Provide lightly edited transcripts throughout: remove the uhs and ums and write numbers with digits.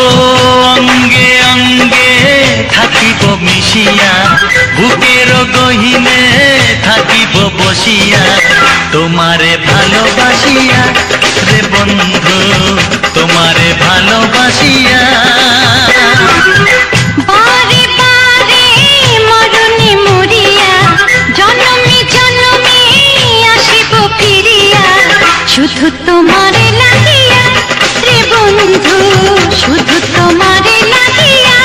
ও অঙ্গে অঙ্গে থাকিব মিশিয়া, বুকের গহিনে থাকিব বসিয়া, তোমারে ভালোবাসিয়া রে বন্ধু, তোমারে ভালোবাসিয়া। বারে বারে মরণে মরিয়া, জনমে জনমে আসিব ফিরিয়া, শুধু তোমারে লাগিয়া রে বন্ধু, শুধু তোমারে লাগিয়া।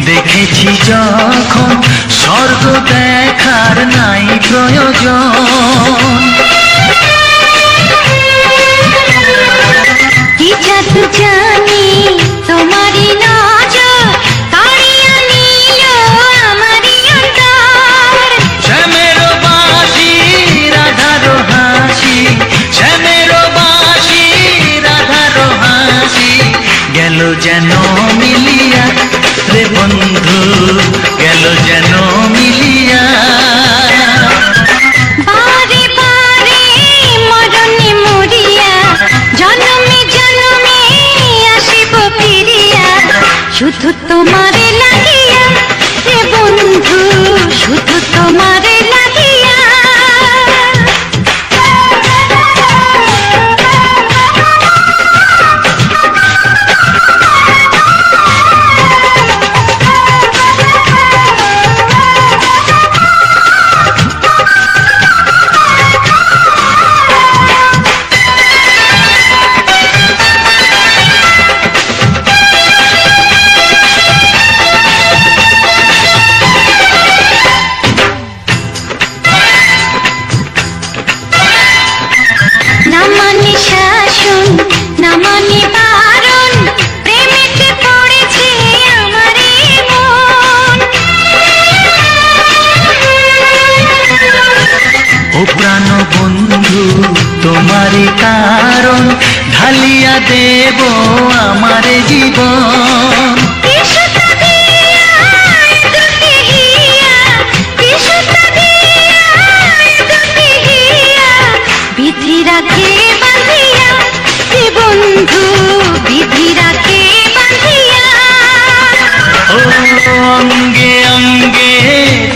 দেখেছি যখন স্বর্গ দেখার নাই প্রয়োজন, কি জাদু জানি তোমারই নজর কাড়িয়া নিল আমারই অন্তর। শ্যামের বাঁশি রাধার হাসি, শ্যামের বাঁশি রাধার হাসি, গেল যেন মিলিয়া রে বন্ধু, গেল যেন মিলিয়া। বারে বারে মরণে মরিয়া, জনমে জনমে আসিব ফিরিয়া, শুধু তোমারে লাগিয়া রে বন্ধু, শুধু তোমারে লাগিয়া। না মানে শাসন, না মানে বারণ, প্রেমেতে পড়েছে আমারে মন। ও প্রাণ বন্ধু তোমারই কারণ, ঢালিয়া দেব আমারে জীবন। বিধি রাখে বাঁধিয়া হে বন্ধু, বিধি রাখে বাঁধিয়া। ও অঙ্গে অঙ্গে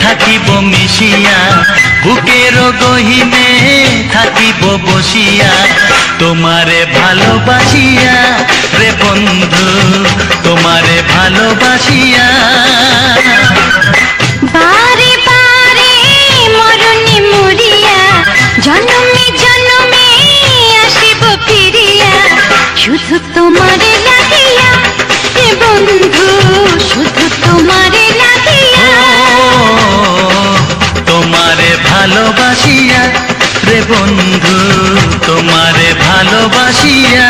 থাকিব মিশিয়া, বুকের গহিনে থাকিব বসিয়া, তোমারে ভালোবাসিয়া রে বন্ধু, তোমারে ভালোবাসিয়া। বারে বারে মরণে মরিয়া, জনমে জনমে আসিব ফিরিয়া, শুধু তোমারে লাগিয়া হে বন্ধু, শুধু তোমারে লাগিয়া। তোমারে ভালোবাসিয়া রে বন্ধু, তোমারে ভালোবাসিয়া।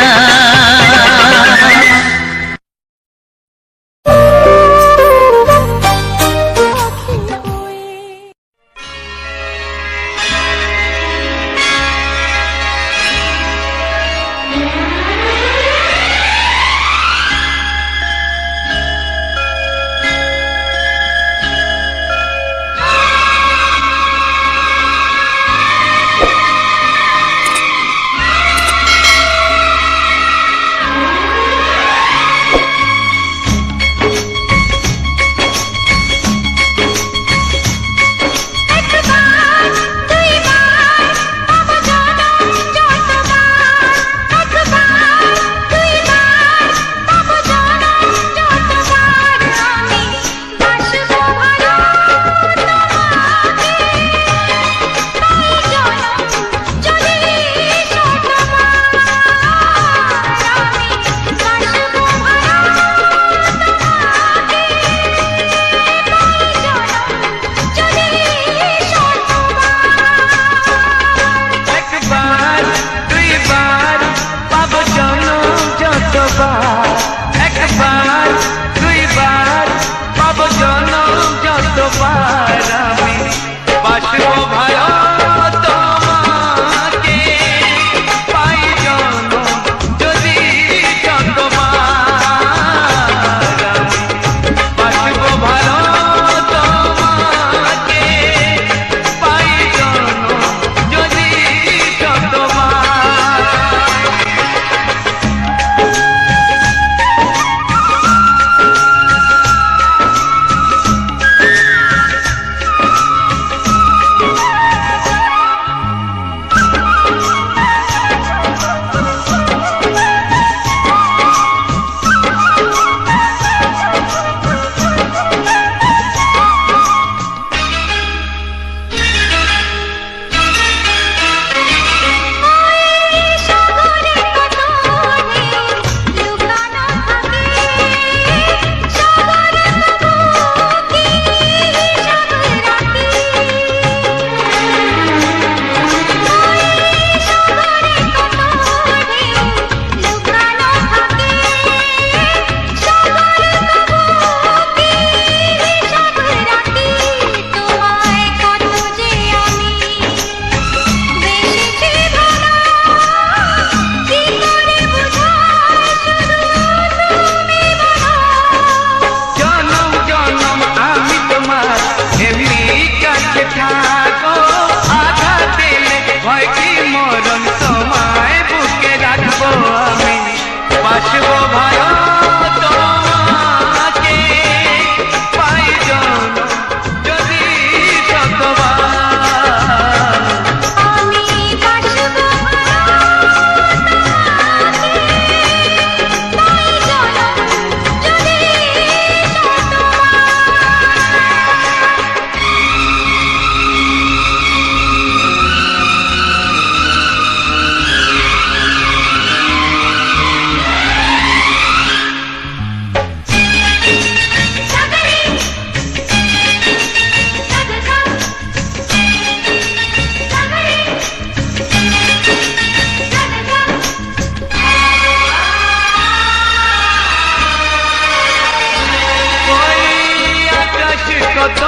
কত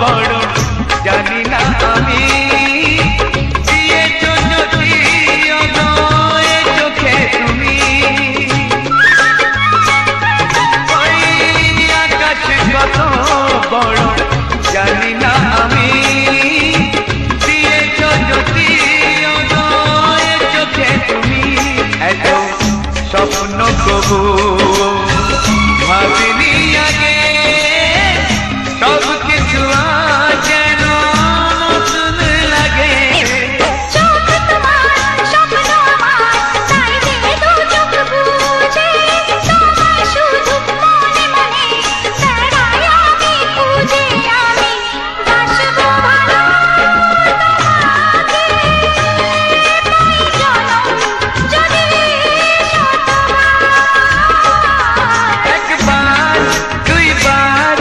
বড় জানি না আমি, দিয়েছ যদি অনয় চোখে তুমি। ওই আকাশ কত বড় জানি না আমি, দিয়েছ যদি অনয় চোখে তুমি। এত স্বপ্ন কবু ভাবিনি আগে, সব কিছু আজ যেন নতুন লাগে। চোখ তোমার স্বপ্ন আমার, তাই দিয়ে দু চোখ বুঝে তোমায় শুধু মনে মনে বেড়াই আমি খুঁজে। আমি বাসবো ভালো তোমাকে, তাই জনম যদি একবার দুইবার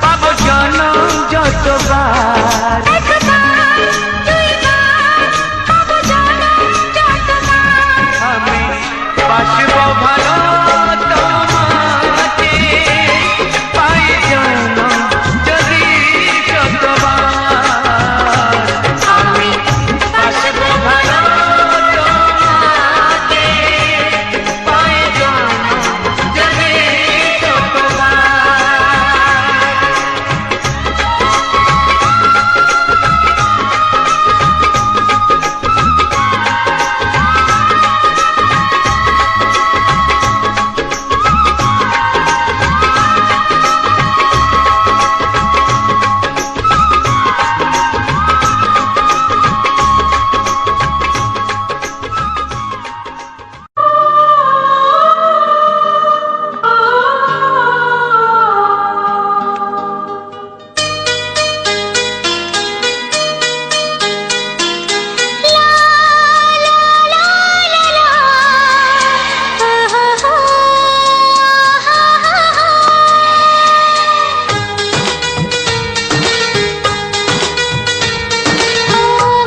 পাবো জনম যতবার, একবার দুইবার পাবো জনম যতবার। আমি বাসবো ভালো তোমাকে, পাই জনম যদি যতবার। আমি বাসবো ভালো তোমাকে, পাই জনম যদি যতবার।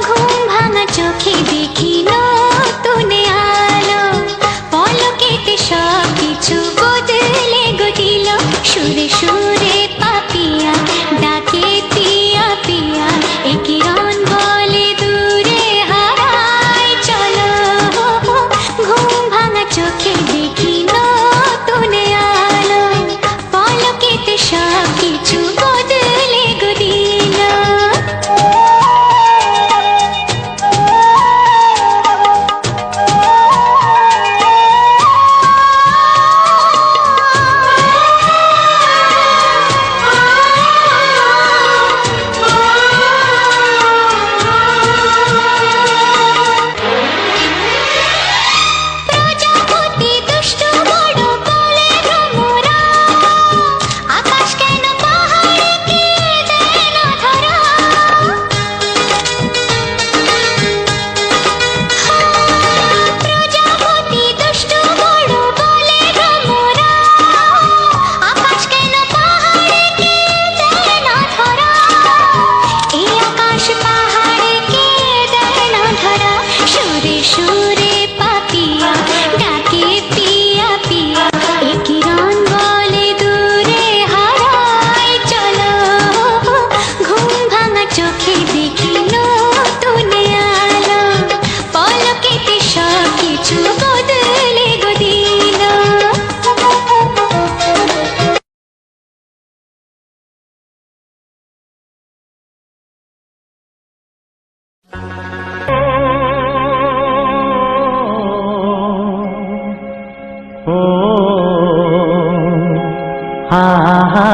ঘুম ভাঙা চোখে দেখি নতুন আলো, পলকেতে সব কিছু বদলে গদিল। সুরে সুরে পাপিয়া ডাকে পিয়া পিয়া, এ কিরণ বলে দূরে হারায় চলো। ঘুম ভাঙা চোখে দেখি নতুন আলো, পলকেতে সব কিছু বদলে গদিল। প্রজাপতি দুষ্ট বড় বলে ভ্রমরা, আকাশ কেন পাহাড়কে দেয় না ধরা। প্রজাপতি দুষ্ট বড় বলে ভ্রমরা, আকাশ কেন পাহাড়কে দেয় না ধরা। এই আকাশ পাহাড়কে দেয় না ধরা। সুরে সুরে পাপিয়া ডাকে পিয়া পিয়া, এ কিরণ বলে দূরে হারায় চলো। ঘুম ভাঙা চোখে দেখি নতুন আলো, পলকেতে সব কিছু বদলে গদিল। ও হা হা।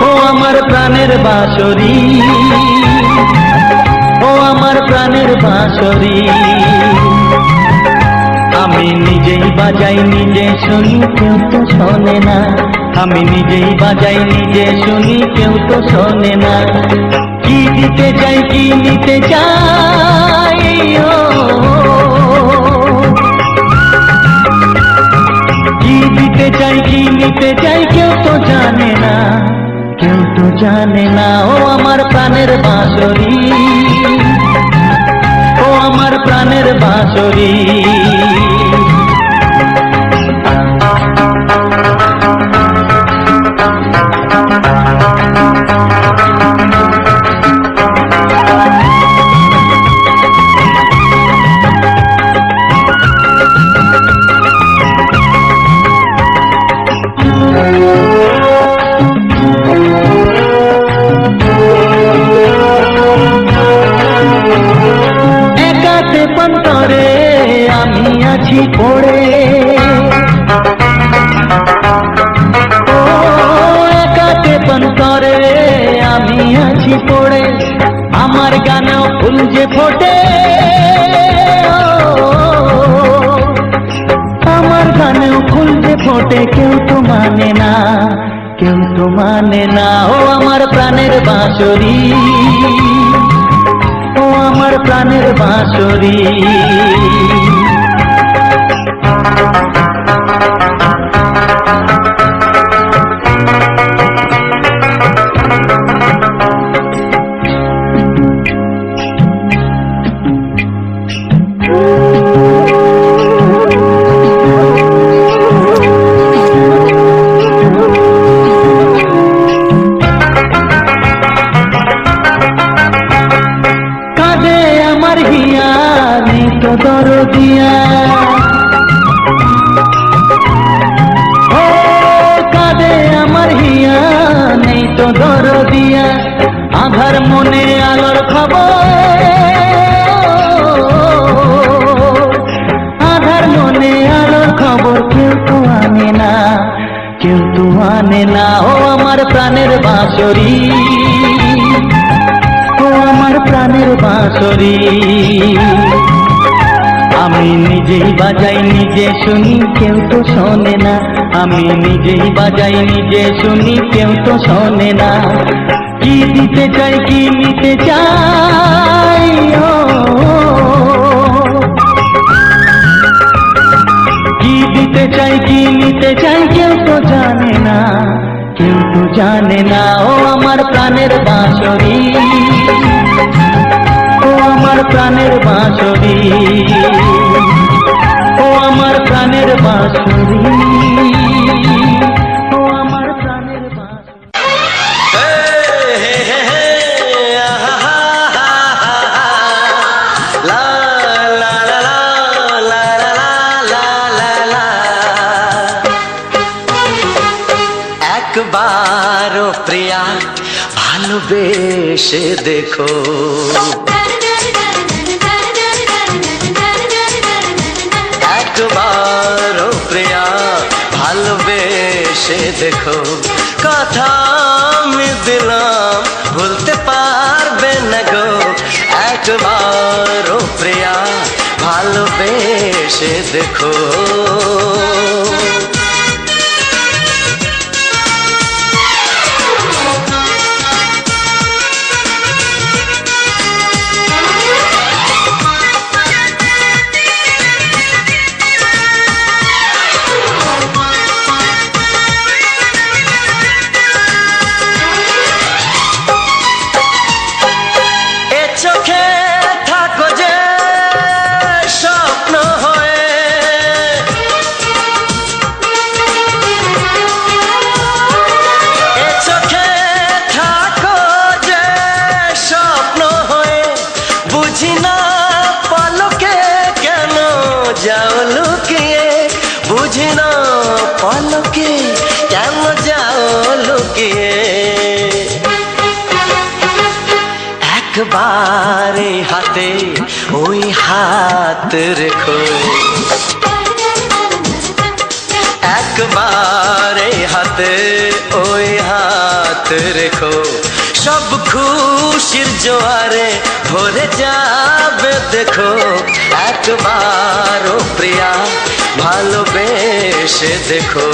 ও আমার প্রাণের বাঁশরি, ও আমার প্রাণের বাঁশরি, আমি নিজেই বাজাই নিজে শুনি কেউ তো শোনে না। আমি নিজেই বাজাই নিজে শুনি কেউ তো শোনে না। কি দিতে চাই কি নিতে চাই, ও কি দিতে চাই কি নিতে চাই কেউ তো জানে না, কেউ তো জানে না। ও আমার প্রাণের বাঁশরি, ও আমার প্রাণের বাঁশরি। একাতে পন্তরে আমি আছি পড়ে, ও একাতে পন্তরে আমি আছি পড়ে। আমার গানেও ফুল যে ফোটে, আমার গানেও ফুল যে ফোটে, কেউ তো মানে না, কেউ তো মানে না। ও আমার প্রাণের বাঁশরি, ও আমার প্রাণের বাঁশরি। কাঁদে আমার হিয়া নেই তো দরদিয়া, ও কাঁদে আমার হিয়া নেই তো দরদিয়া। আধার মনে আলোর খবর, আধার মনে আলোর খবর, কেউ তো আনে না, কেউ তো আনে না। ও আমার প্রাণের বাঁশরি, ও আমার প্রাণের বাঁশরি। আমি নিজেই বাজাই নিজে শুনি, কেউ তো শোনে না। আমি নিজেই বাজাই নিজে শুনি, কেউ তো শোনে না। কি দিতে চাই কি নিতে চাই, ও কি দিতে চাই কি নিতে চাই, কেউ তো জানে না, কেউ তো জানে না। ও আমার প্রাণের বাঁশরি, ও আমার প্রাণের বাঁশরি, ও আমার প্রাণের বাঁশরি, ও আমার প্রাণের বাঁশরি। একবারও প্রিয়া ভালোবেসে দেখো, একবারও প্রিয়া ভালোবেসে দেখো। কথা আমি দিলাম ভুলতে পারবে না গো, একবারও প্রিয়া ভালোবেসে দেখো। চোখে থাকো যে স্বপ্ন হয়ে, এ চোখে থাকো যে স্বপ্ন হয়ে। বুঝি না পলকে কেন যাও লুকিয়ে, বুঝি না পলকে কেন যাও লুকিয়ে। একবারে হাতে ওই হাত রেখো, একবারে হাতে ওই হাত রেখো। সব খুশির জোয়ারে ভরে যাবে দেখো, একবারও প্রিয়া ভালোবেসে দেখো।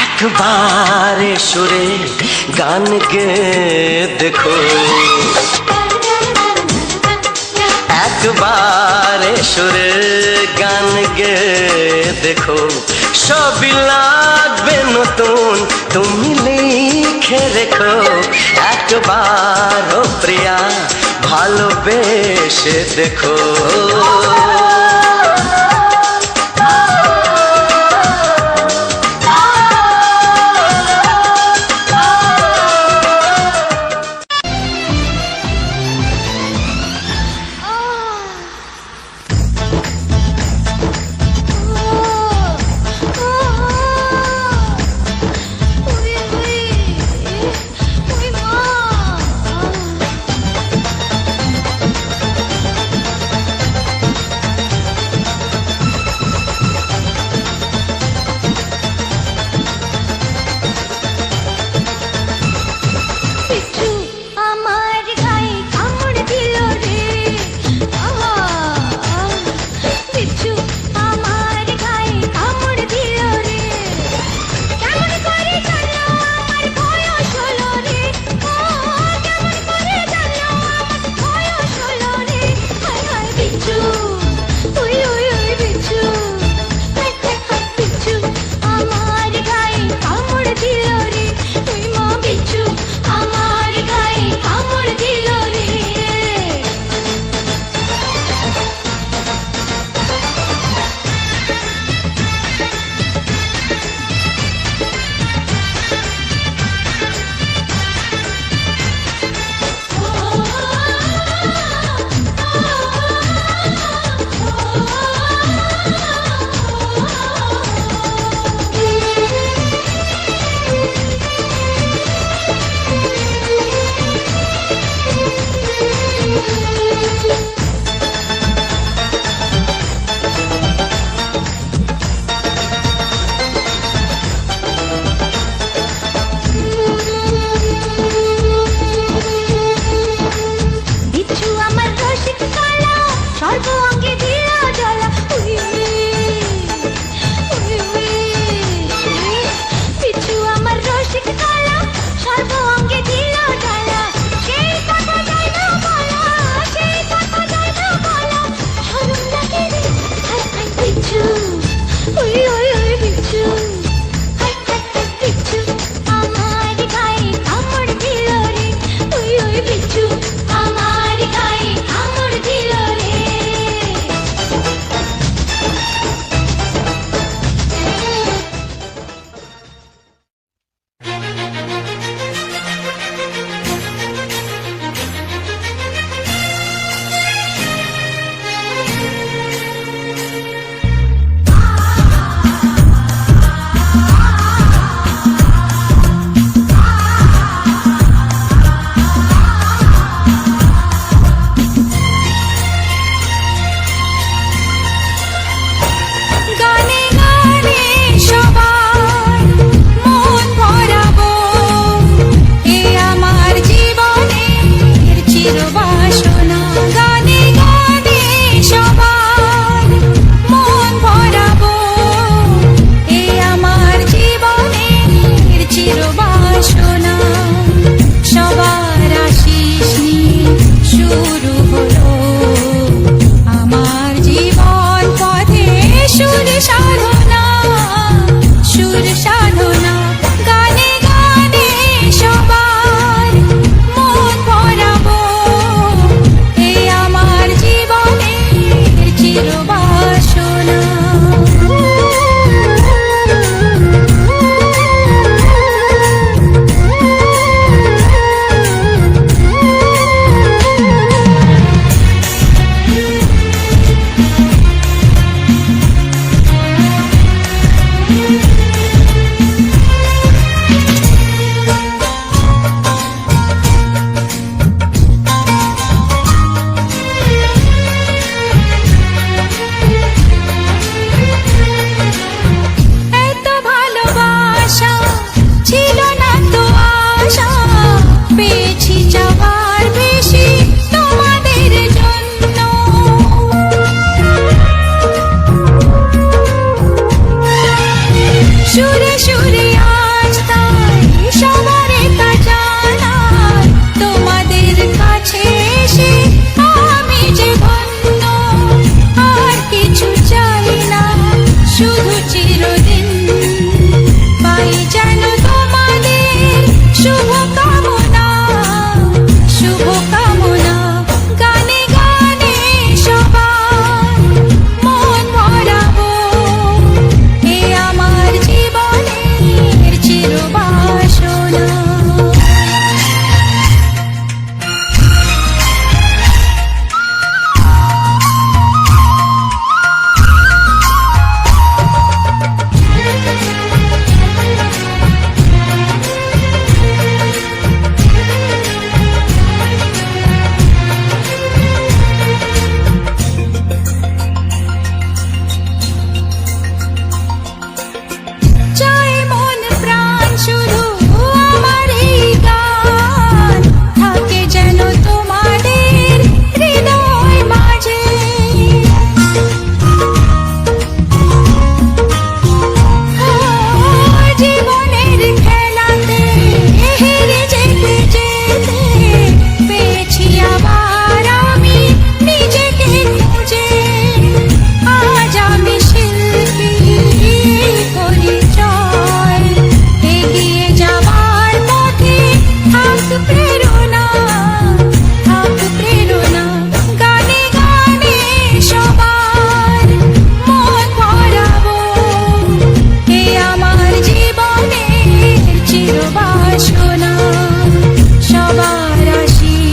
একবার সুরে গান গে দেখো, একবার সুরে গান গে দেখো, সবই লাগবে নতুন, তুমি লিখে রেখো। একবার ও প্রিয়া ভালোবেসে দেখো।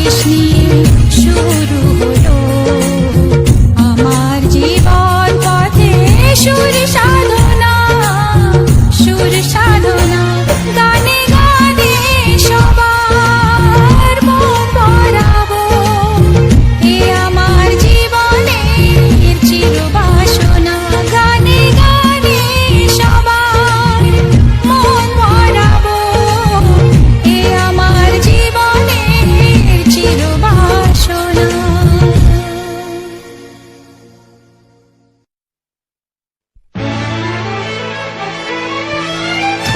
দেশ নিয়ে শুরু হলো আমার জীবন পথে সুর সাধনা, সুর সাধনা। গানে গানে সবার মন ভরাবো, এ আমার জীবনের চিরবাসনা। গানে গানে সবার মন ভরাবো, এ আমার জীবনের চিরবাসনা।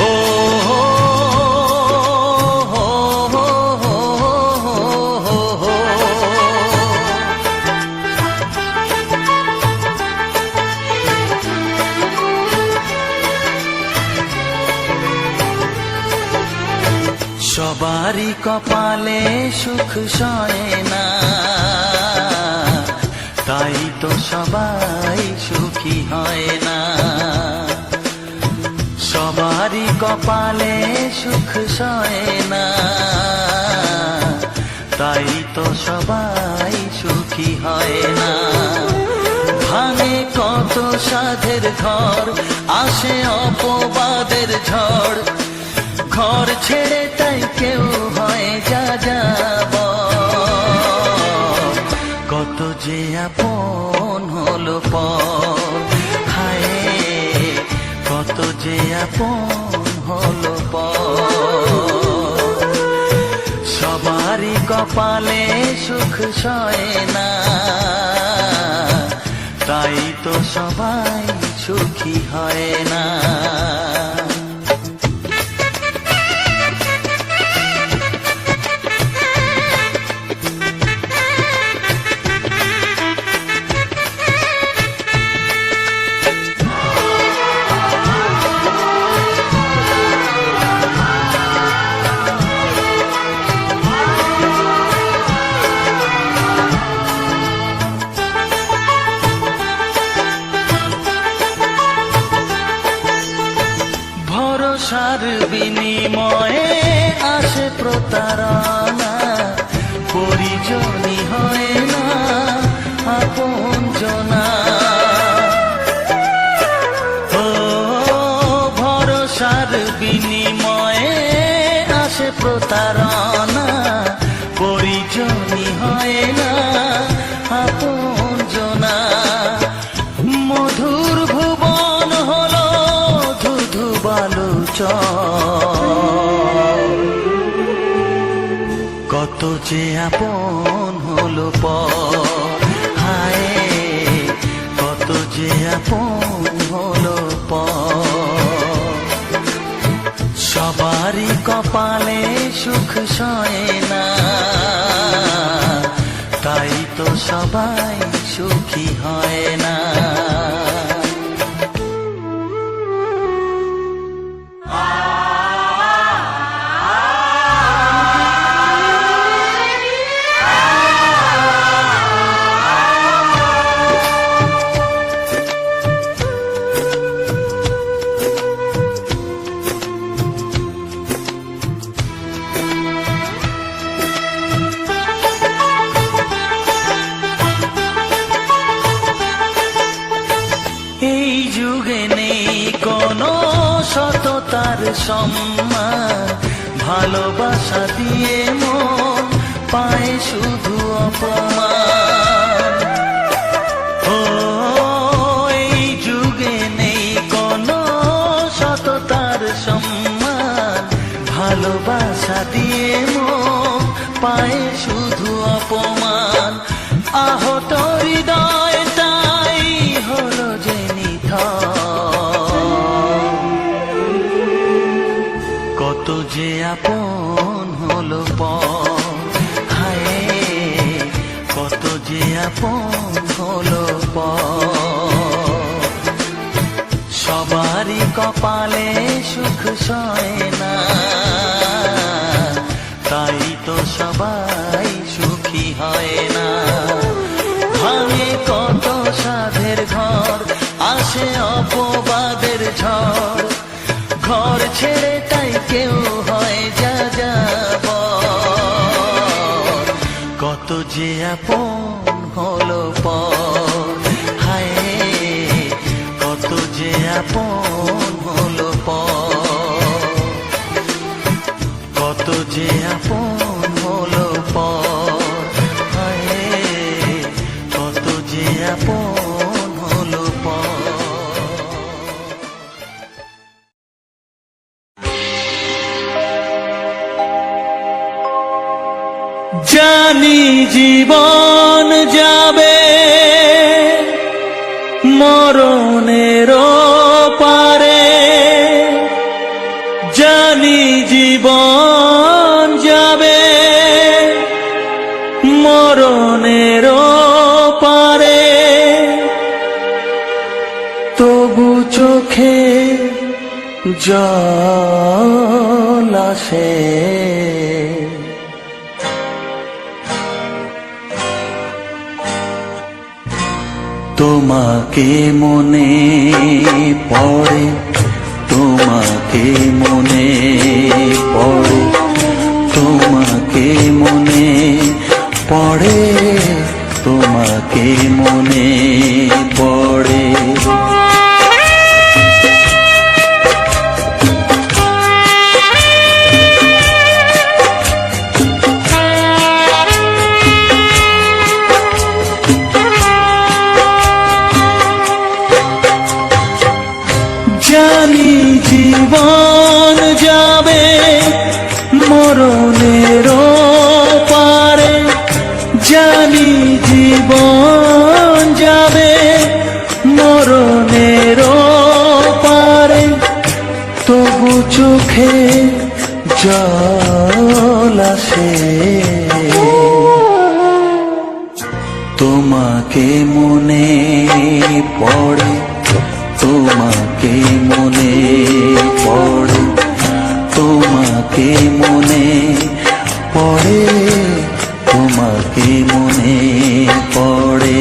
ও হো হো হো হো হো হো। সবারই কপালে সুখ সয় না, তাই তো সবাই সুখী হয় না। সবারই কপালে সুখ সয় না, তাই তো সবাই সুখী হয় না। ভাঙে কত সাধের ঘর, আসে অপবাদের ঝড়। ঘর ছেড়ে তাই কেউ হয় যা যাব, কত যে আপন হলো পর। হায় কত যে আপন হলো পর। সবারই কপালে সুখ সয় না, তাই তো সবাই সুখী হয় না। ভরসার বিনিময়ে আসে প্রতারণা, পরিজনই হয় না আপনজনা। ও ভরসার বিনিময়ে আসে প্রতারণা, পরিজনই হয় না আপনজনা। মধুর ভুবন হলো ধুধু বালুচর, কত যে আপন হলো পর। হায় কত যে আপন হলো পর। সবারই কপালে সুখ সয় না, তাই তো সবাই সুখী হয় না। এই যুগে নেই কোনো সততার সম্মান, ভালোবাসা দিয়ে মন পায় শুধু অপমান। ও এই যুগে নেই কোনো সততার সম্মান, ভালোবাসা দিয়ে মন পায় শুধু অপমান। আহত হৃদয় তাই হলো যে কত যে আপন হলো পর। হায় কত যে আপন হলো পর। সবারই কপালে সুখ সয় না, তাই তো সবাই সুখী হয় না। ভাঙে কত সাধের ঘর, আসে অপবাদের ঝড়। ঘর ছেড়ে তাই কেউ হয় যা যাব, যে আপন হলো পর, হায় কত যে আপন হলো পর, কত যে আপন হলো পর, হায় কত যে আপন হলো পর। জানি জীবন যাবে মরণের পারে, জানি জীবন যাবে মরণের পারে, তবু চোখে জল আসে, তোমাকে মনে পড়ে, তোমাকে মনে পড়ে, তোমাকে মনে পড়ে, তোমাকে মনে পড়ে। জানি জীবন যাবে মরণের পারে, জানি জীবন যাবে মরণের পারে, তবু চোখে জল আসে, তোমাকে মনে পড়ে, তোমাকে মনে পড়ে, তোমাকে মনে পড়ে, তোমাকে মনে পড়ে।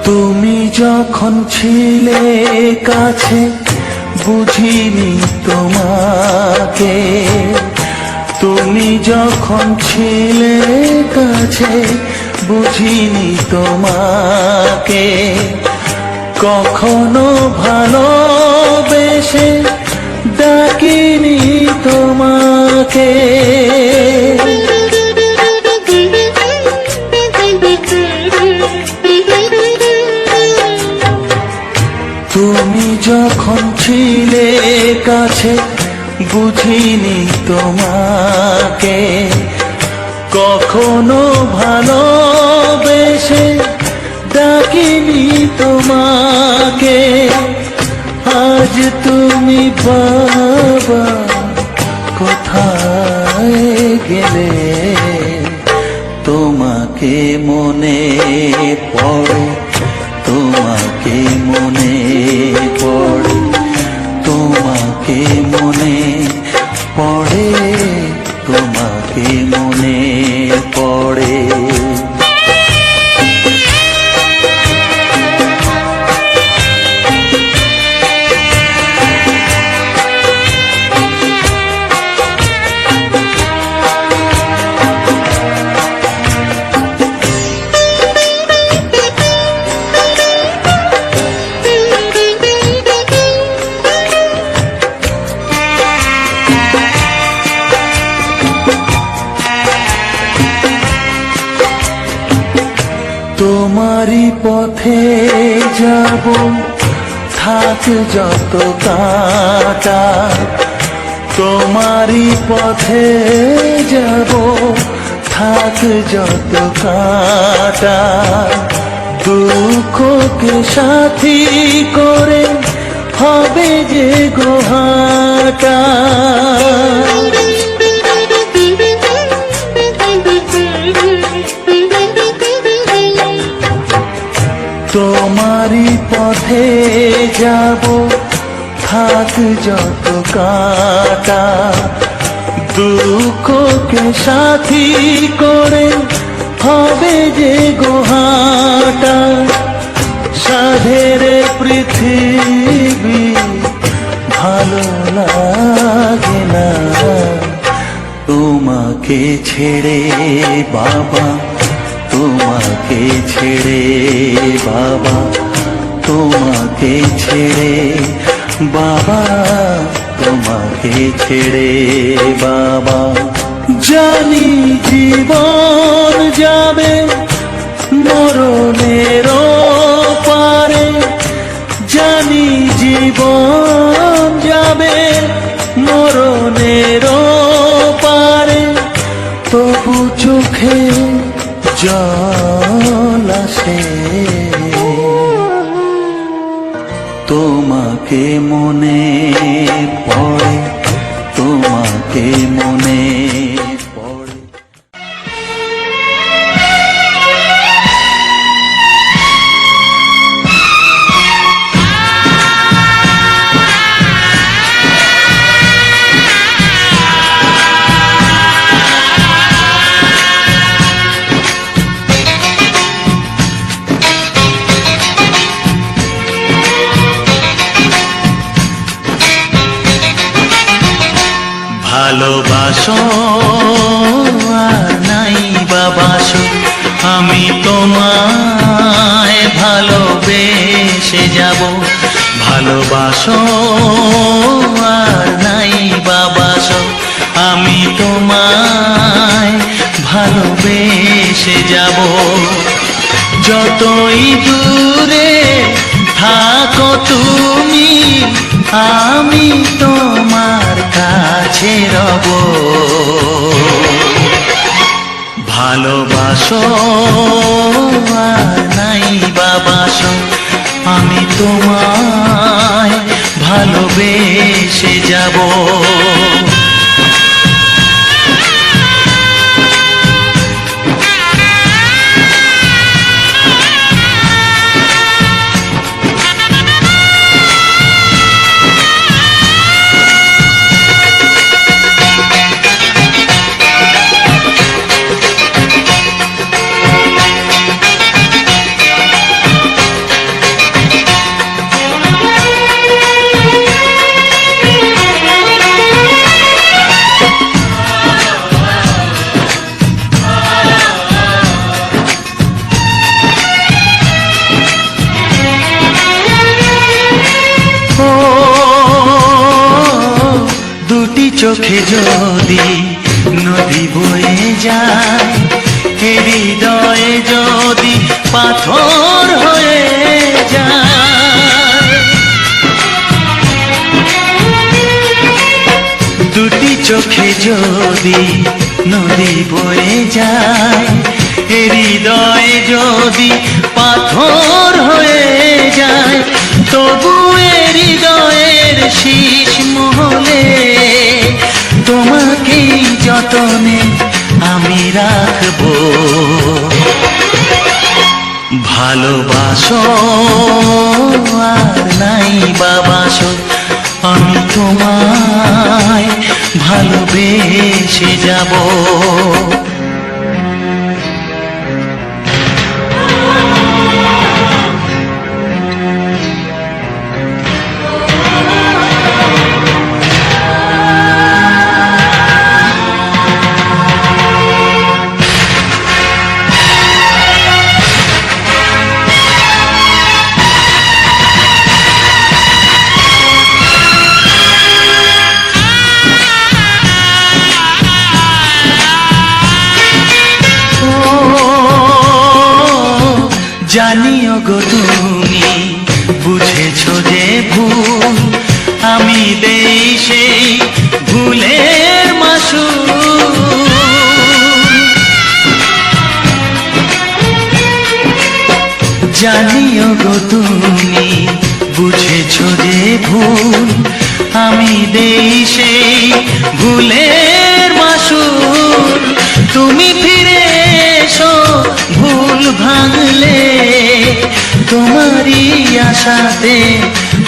তুমি যখন ছিলে কাছে বুঝিনি তোমাকে, তুমি যখন ছিলে কাছে বুঝিনি তোমাকে, কখনো ভালোবেসে ডাকিনি তোমাকে, তুমি যখন ছিলে কাছে বুঝিনি তোমাকে, কখনো ভালোবেসে ডাকিনি তোমাকে, আজ তুমি বাবা কোথায় গেলে, তোমাকে মনে পড়ে, তোমাকে মনে পড়ে, তোমাকে মনে পড়ে, তোমাকে মনে পড়ে। তোমারই পথে যাব থাক যত কাঁটা, তোমারই পথে যাব থাক যত কাঁটা, দুঃখকে সাথী করে হবে যে গোহাটা, যাব থাক যত কাটা, দুঃখকে সাথী করে হবে যে গোহাটা। সাধের পৃথিবী ভালো লাগে না তোমাকে ছেড়ে বাবা, তোমাকে ছেড়ে বাবা, তোমাকে ছেড়ে বাবা, তোমাকে ছেড়ে বাবা। জানি জীবন যাবে মরণের পারে, জানি জীবন যাবে মরণের পারে, তবু চোখে জল আসে তোমাকে মনে পড়ে, তোমাকে মনে পড়ে। ভালোবাসো আর নাই বাবাসো, আমি তোমায় ভালোবেসে যাব। ভালোবাসো আর নাই বাবাসো, আমি তোমায় ভালোবেসে যাব। যতই দূরে থাকো তুমি, আমি তোমার কাছে রব। ভালোবাসো আর নাই বাবাসো, আমি তোমায় ভালোবেসে যাব। চোখে যদি নদী বয়ে যায়, হৃদয়ে যদি পাথর হয়ে যায়। দুটি চোখে যদি নদী বয়ে যায়, হৃদয়ে যদি পাথর হয়ে যায়, তবু হৃদয়ের শীষ মহলে তোমাকে যতনে আমি রাখবো। ভালোবাসো আর নাই বাবাসো, আমি তোমায় ভালোবেসে যাব। জানিও গো তুমি বুঝেছো যে ভুল, আমি দেই সেই ভুলের মাসুল। জানিও গো তুমি বুঝেছো যে ভুল, আমি দেই সেই ভুলের মাসুল। তুমি ফিরে এসো ভুল ভাঙলে, তোমারই আশাতে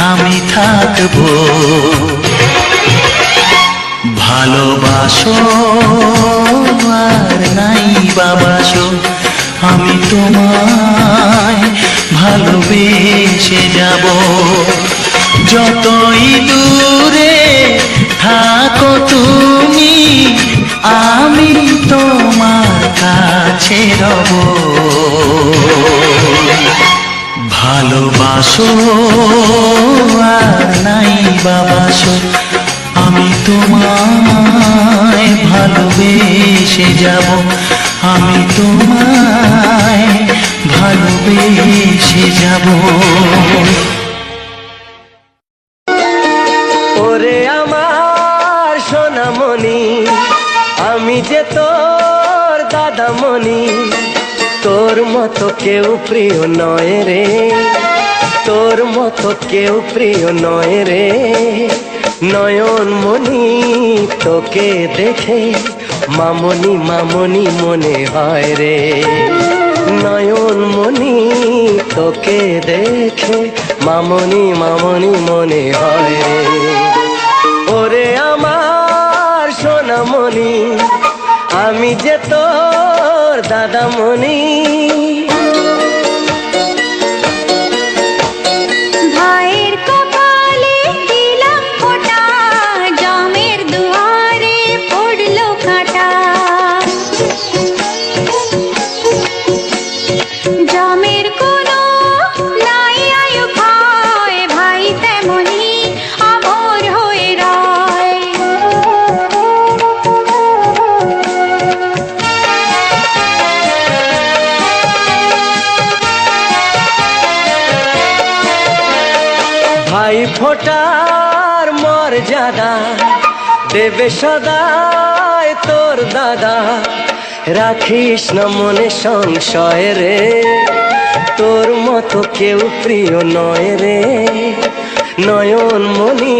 আমি থাকবো। ভালোবাসো আর নাই বাবাসো, আমি তোমায় ভালোবেসে যাব। যতই দূরে থাকো তুমি, আমি তোমার কাছে রব। ভালোবাসো আর নাই বাবাসো, আমি তোমায় ভালোবেসে যাব। আমি তোমায় ভালোবেসে যাব। ওরে আমার সোনামণি, আমি যে তোর দাদামণি, তোর মতো কেউ প্রিয় নয় রে, তোর মতো কেউ প্রিয় নয় রে। নয়নমণি তোকে দেখে মামনি মামনি মনে হয় রে। নয়নমণি তোকে দেখে মামনি মামনি মনে হয় রে। ওরে আমার সোনামণি, আমি যে তোর দাদামণি। ভাইয়ের কপালে দিলাম ফোঁটা, জামের দুয়ারে পড়লো কাঁটা। জামের কোনো নাই আয়ু ভয়, ভাই তেমনি আমর হয়ে রয়। ভাই ফোটার মর্যাদা দেবে সদাই তোর দাদা। রাখিস না মনে সংশয় রে, তোর মতো কেউ প্রিয় নয় রে। নয়নমণি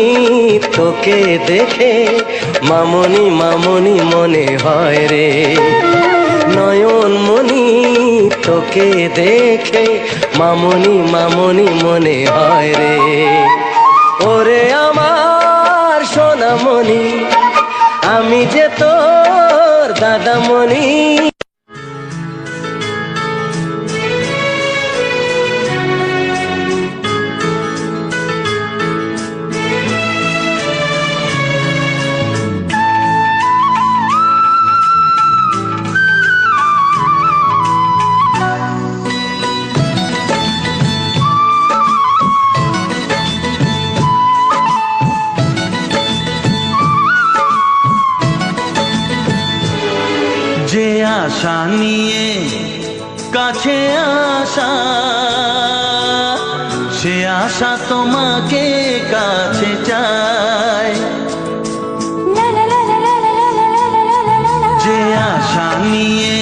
তোকে দেখে মামনি মামনি মনে হয় রে। নয়নমণি তোকে দেখে মামনি মামনি মনে হয় রে। ওরে আমার সোনামণি, আমি যে তোর দাদামণি। যে আশা নিয়ে কাছে আসা, সে আশা তোমাকে কাছে চায়। যে আশা নিয়ে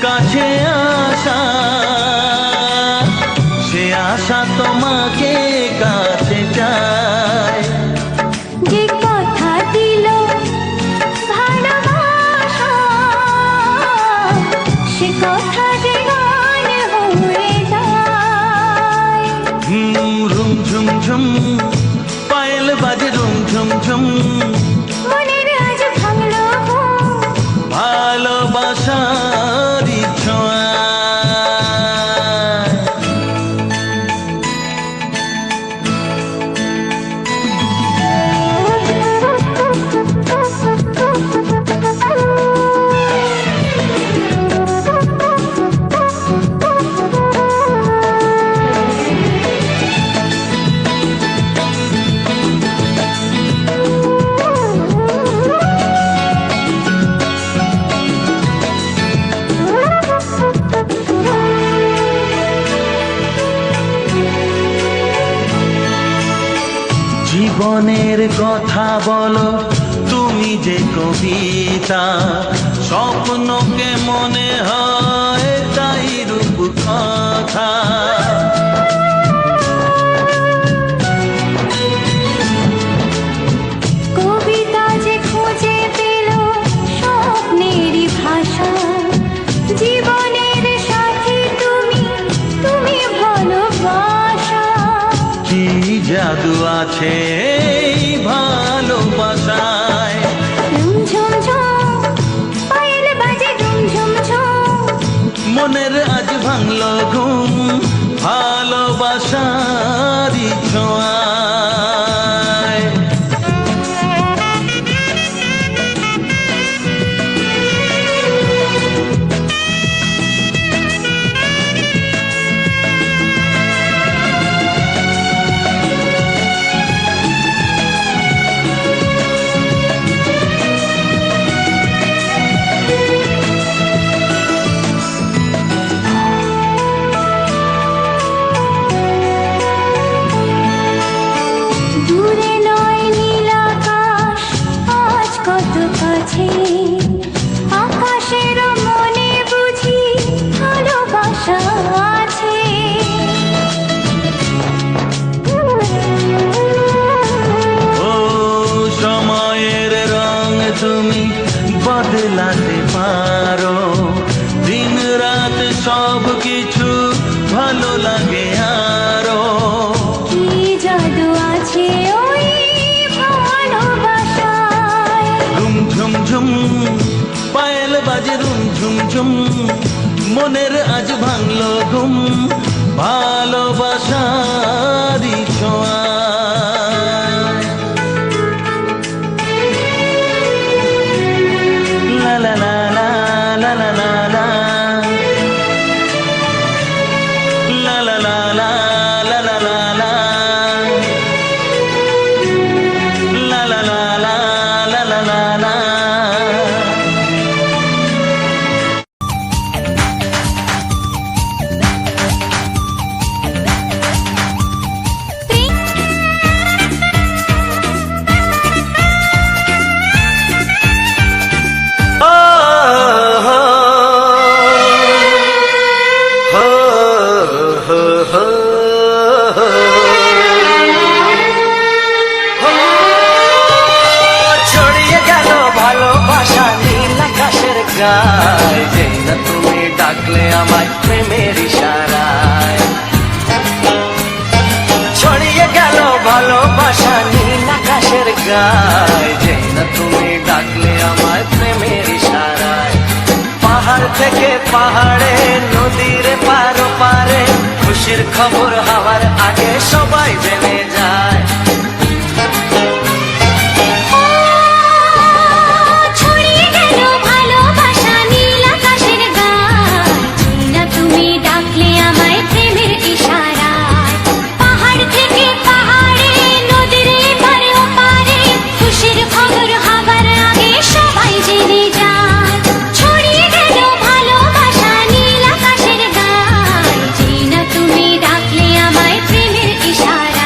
কাছে আসা, সে আশা তোমাকে কাছে চায়। যে কথা দিল ভালোবাসা, সে কথা যে গান হয়ে যায়। রুম ঝুম ঝুম পায়েল বাজে, রুম ঝুম ঝুম মনের আজ ভাঙলো ভালোবাসার ছোঁয়া। জীবনের কথা বলো তুমি যে কবিতা, স্বপ্নকে মনে হয় তাই রূপ কথা। কবিতা যে খুঁজে পেল স্বপ্নেরই ভাষা। জীবনের সাথী তুমি, তুমি ভালো আছে এই ভালোবাসায়। ঝুম ঝুম পায়েল বাজে ঝুম ঝুম, মনের আজ ভাঙলো ঘুম ভালোবাসারই ছোঁয়ায়। দূরে নয় নীল আকাশ আজ কত কাছে, আকাশের মনে বুঝি ভালোবাসা আছে। ও সময়ের রং তুমি বদলাতে পারো, দিন রাত সব কিছু ভালো লাগে আরো। কি জাদু আছে ওই ভালোবাসায়। ঝুম ঝুম ঝুম পায়েল বাজে রুম ঝুম ঝুম, মনের আজ ভাঙলো ঘুম ভালোবাসারই ছোঁয়ায়। লা লা লা লা লা লা লা লা, লা লা লা লা লা লা লা লা, লা লা লা লা লা লা লা লা। ছড়িয়ে গেল ভালোবাসা নীল আকাশের গায়, যেই না তুমি ডাকলে আমায় প্রেমের ইশারায়। ছড়িয়ে গেল ভালোবাসা নীল আকাশের গায়, যেই না তুমি ডাকলে আমায় প্রেমের ইশারায়। পাহাড় থেকে পাহাড়ে নদীর পারো পারে, খুশির খবর হওয়ার আগে সবাই জেনে যায়। ছড়িয়ে গেল ভালোবাসা নীল আকাশের গায়, যেই না তুমি ডাকলে আমায় প্রেমের ইশারায়। পাহাড় থেকে পাহাড়ে নদীর এপারে ওপারে, খুশির খবর হবার আগে সবাই জেনে যায়। ছড়িয়ে গেল ভালোবাসা নীল আকাশের গায়, যেই না তুমি ডাকলে আমায় প্রেমের ইশারায়।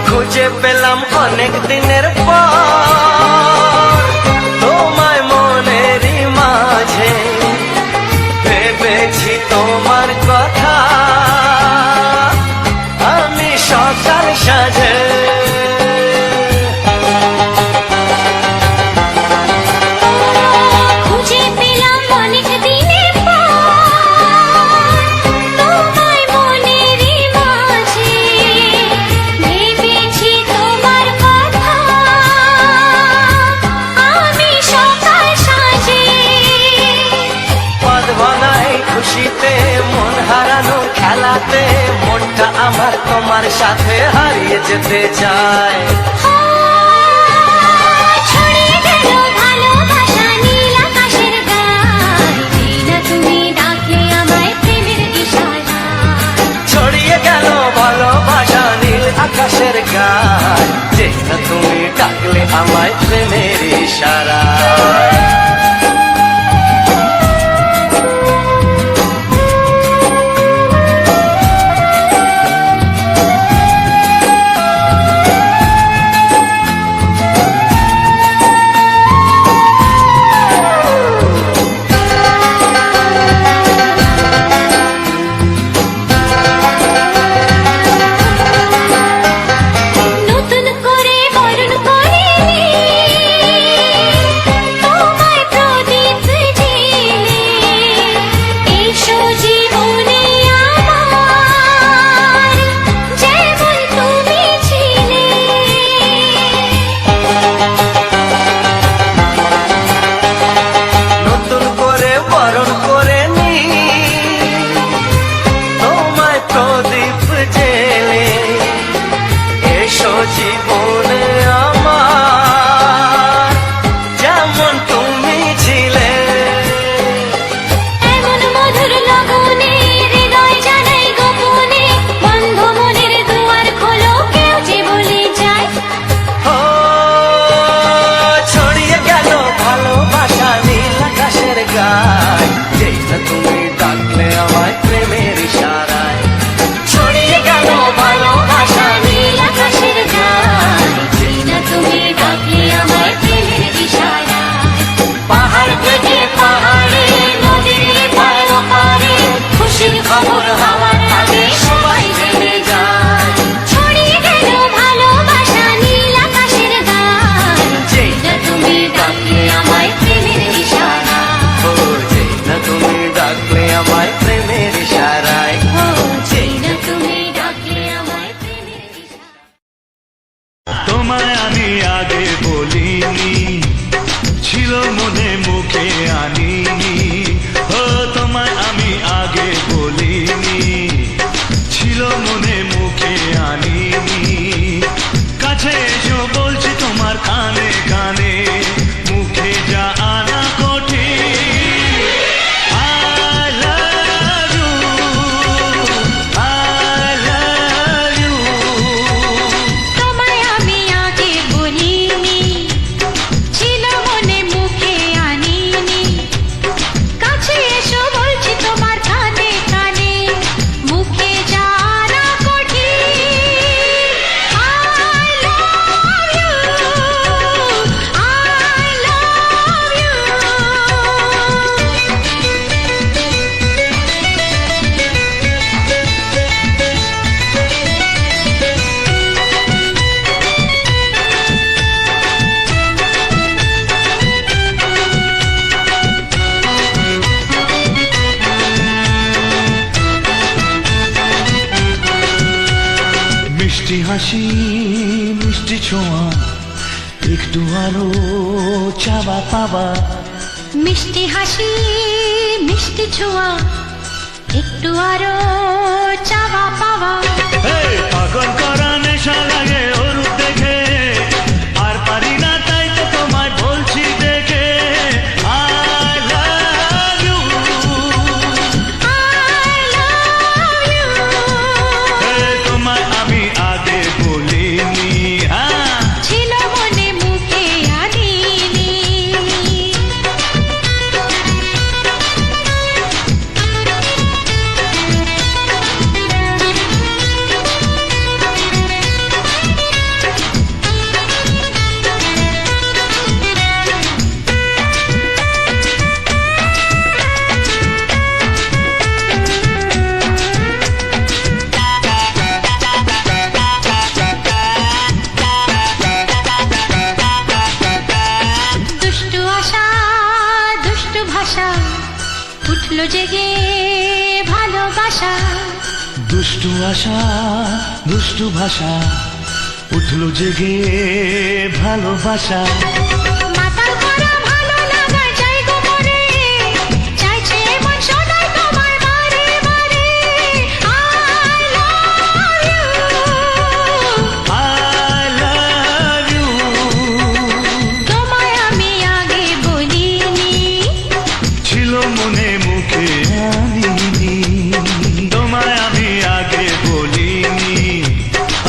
খুঁজে পেলাম অনেক দিনের পর তোমায় মনেরই মাঝে, ভেবেছি তোমার কথা আমি সকাল সাজে। খুঁজে পেলাম অনেক দিনের পর তোমায় মনেরই মাঝে, ভেবেছি তোমার কথা আমি সকাল সাজে। পদ ভাঙাই খুশিতে মন হারানো খেলাতে, মনটা আমার তোমার সাথে হারিয়ে যেতে চায়। ছড়িয়ে গেল ভালোবাসা নীল আকাশের গায়, যেই না তুমি ডাকলে আমায় প্রেমের ইশারায়। ছড়িয়ে গেল ভালোবাসা নীল আকাশের গায়, যেই না তুমি ডাকলে আমায় প্রেমের ইশারায়। মিষ্টি হাসি মিষ্টি ছোঁয়া একটু আলো চাওয়া পাওয়া মিষ্টি হাসি মিষ্টি ছোঁয়া একটু আরো চাওয়া পাওয়া এই পাগল করা নেশা লাগে ওর রূপ দেখে আর পারি না তাই তো তোমায় বলছি দেখে I love you I love you এই তোমায় আমি আগে বলিনি হ্যাঁ ছিল মনে মুখে আনিনি দুষ্টু আশা দুষ্টু ভাষা উঠলো জেগে ভালোবাসা দুষ্টু আশা দুষ্টু ভাষা উঠলো জেগে ভালোবাসা মাতাল করা ভালো লাগা চাই গো মনে চাইছে মন সদাই তোমায় বারে বারে I love you I love you তোমায় আমি আগে বলিনি ছিল মনে মুখে আনিনি তোমায় আমি আগে বলিনি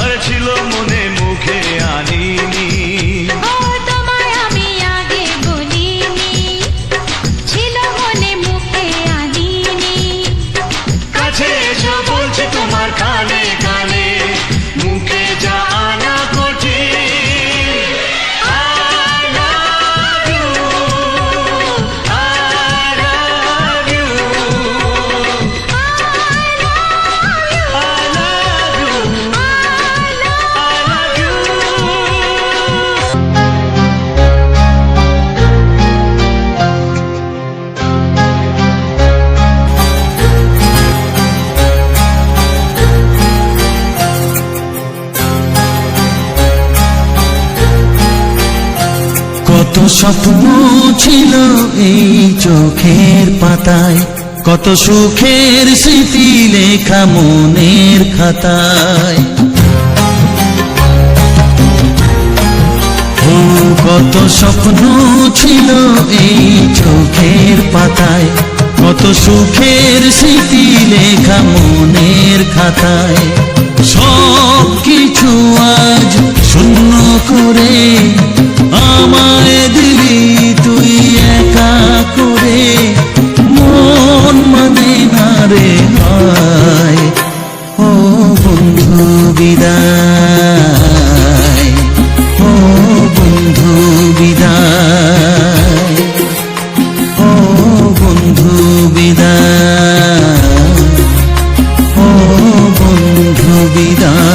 আরে ছিল মনে মুখে আনিনি ও তোমায় আমি আগে বলিনি ছিল মনে মুখে আনিনি কাছে এসো বলছি তোমার কানে কানে মুখে যা আনা কঠিন I love you I love you I love you কত স্বপ্ন ছিল এই চোখের পাতায় কত সুখের স্মৃতি লেখা মনের খাতায় ও কত স্বপ্ন ছিল এই চোখের পাতায় কত সুখের স্মৃতি লেখা মনের খাতায় সব কিছু আজ শূন্য করে আমায় দিলি তুই একা করে মন মানে না রে হয় ও বন্ধু বিদায় ও বন্ধু বিদায় ও বন্ধু বিদায় ও বন্ধু বিদায়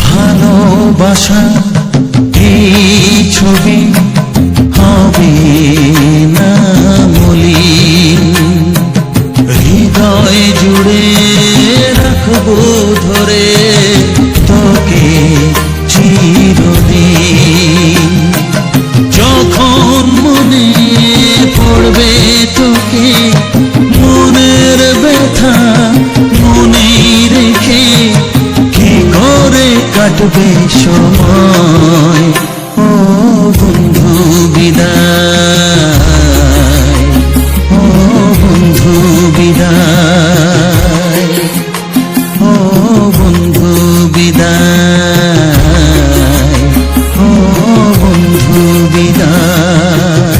ভালোবাসা এই ছবি হবে না মলিন হৃদয় জুড়ে রাখবো ধরে তোকে চিরদিন যখন মনে পড়বে তোকে মনের ব্যথা মনে রেখে কি করে কাটবে সময় ও বন্ধু বিদায় ও বন্ধু বিদায় ও বন্ধু বিদায় ও বন্ধু বিদায়